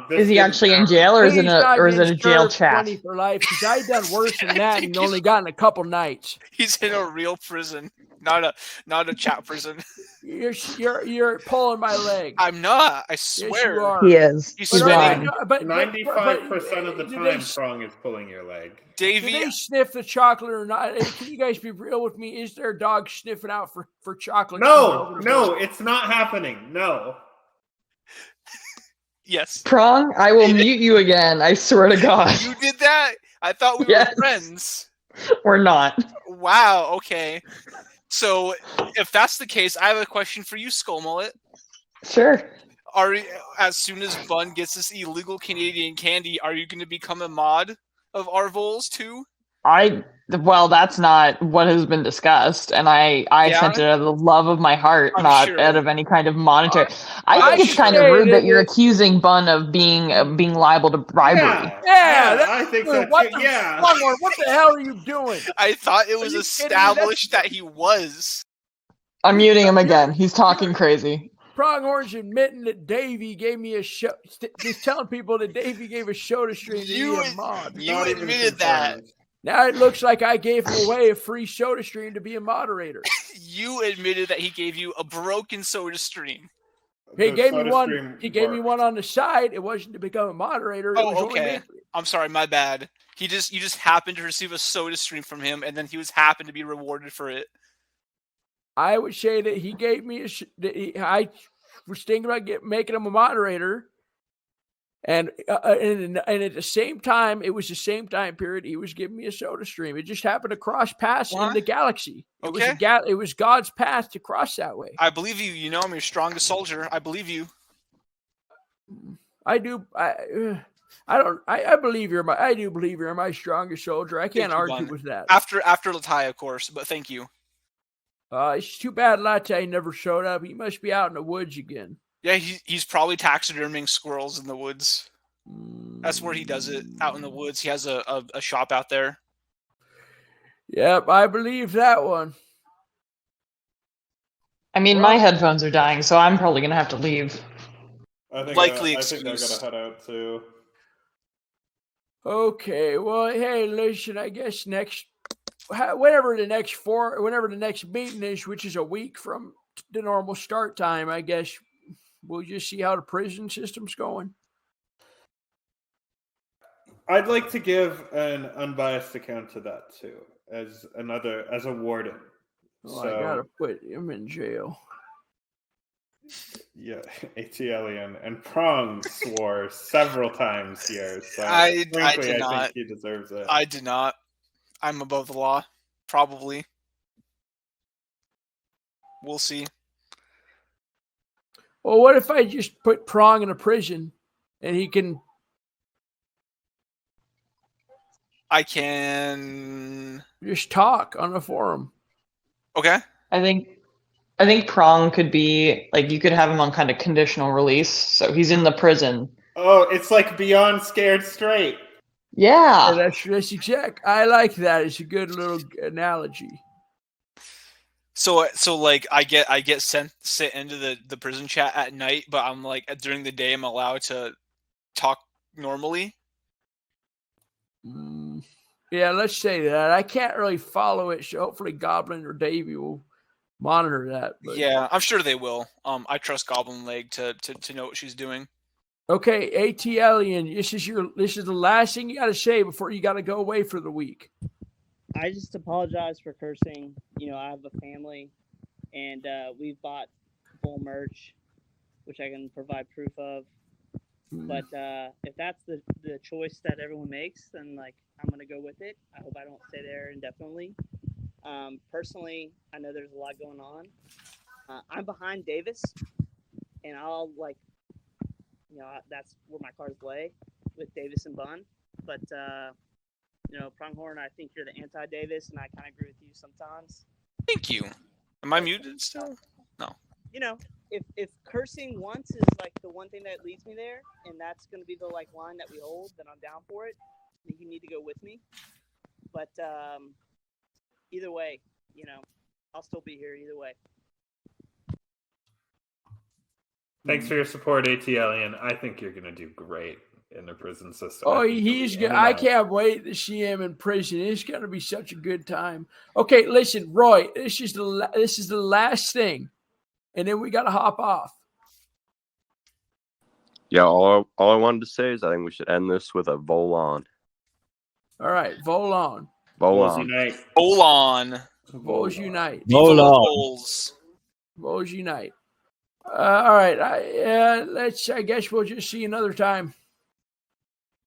Is he actually in jail, or is it a jail chat? 20 for life, because I done worse than that and only gotten a couple nights. He's in a real prison, not a chat prison. You're pulling my leg. I'm not. I swear. Yes, you are. He is. He's lying. 95% of the time, Prong is pulling your leg. Davey, do they sniff the chocolate or not? Can you guys be real with me? Is there a dog sniffing out for chocolate? No, it's not happening. No. Yes. Prong, I will mute you again. I swear to God. You did that? I thought we were friends. We're not. Wow. Okay. So, if that's the case, I have a question for you, Skull Mullet. Sure. As soon as Bun gets this illegal Canadian candy, are you going to become a mod of our Voles too? Well, that's not what has been discussed, and I Yeah? sent it out of the love of my heart, I'm not sure. out of any kind of monetary. I I think it's should kind of say rude that that you're it- accusing Bun of being liable to bribery. Yeah, I think so what too. the, Yeah. Pronghorn, what the hell are you doing? I thought it was you kidding me? That's- established that he was. I'm muting him again. He's talking crazy. Pronghorn's admitting that Davey gave me a show. Just telling people that Davey gave a show to stream to be a mod. You admitted that. Now it looks like I gave him away a free soda stream to be a moderator. You admitted that he gave you a broken soda stream. He gave me one. He gave me one on the side. It wasn't to become a moderator. It was Oh, only okay. I'm sorry, my bad. You just happened to receive a soda stream from him, and then he was happened to be rewarded for it. I would say that he gave me I was thinking about making him a moderator, and at the same time, it was the same time period. He was giving me a soda stream. It just happened to cross paths in the galaxy. Okay. It was God's path to cross that way. I believe you. You know I'm your strongest soldier. I believe you. I do. I believe you're my. I do believe you're my strongest soldier. I can't argue with that. After Latai, of course, but thank you. It's too bad Latte never showed up. He must be out in the woods again. Yeah, he's probably taxiderming squirrels in the woods. That's where he does it, out in the woods. He has a shop out there. Yep, I believe that one. I mean, my headphones are dying, so I'm probably going to have to leave. I think I gotta head out too. Okay, well, hey, listen, I guess whenever the next meeting is, which is a week from the normal start time, I guess we'll just see how the prison system's going. I'd like to give an unbiased account to that too, as a warden. Oh, I gotta put him in jail. Yeah, ATLian and Prong swore several times here. So I frankly, did I not. think he deserves it. I did not. I'm above the law, probably. We'll see. Well, what if I just put Prong in a prison and he can? I can just talk on the forum. Okay. I think Prong could be like, you could have him on kind of conditional release, so he's in the prison. Oh, it's like Beyond Scared Straight. Yeah. That's exact. I like that. It's a good little analogy. So like I get sent into the prison chat at night, but I'm like during the day I'm allowed to talk normally. Yeah, let's say that. I can't really follow it, so hopefully Goblin or Davey will monitor that. But. Yeah, I'm sure they will. I trust Goblin Leg to know what she's doing. Okay, ATLian, this is the last thing you got to say before you got to go away for the week. I just apologize for cursing. You know, I have a family, and we've bought full merch, which I can provide proof of. But if that's the choice that everyone makes, then like I'm gonna go with it. I hope I don't stay there indefinitely. Personally, I know there's a lot going on. I'm behind Davis, and I'll that's where my cards lay with Davis and Bun. But Pronghorn, I think you're the anti-Davis, and I kind of agree with you sometimes. Thank you. Am I muted still? No. You know, if cursing once is like the one thing that leads me there, and that's going to be the like line that we hold, then I'm down for it. I think you need to go with me. But either way, I'll still be here either way. Thanks for your support, ATLian. I think you're going to do great in the prison system. Oh, he's good. I can't wait to see him in prison. It's going to be such a good time. Okay, listen, Roy, this is the last thing, and then we got to hop off. Yeah, all I wanted to say is I think we should end this with a Volon. All right, Volon. Voles unite. Volon. Voles unite. Voles. Voles unite. All right. I guess we'll just see you another time.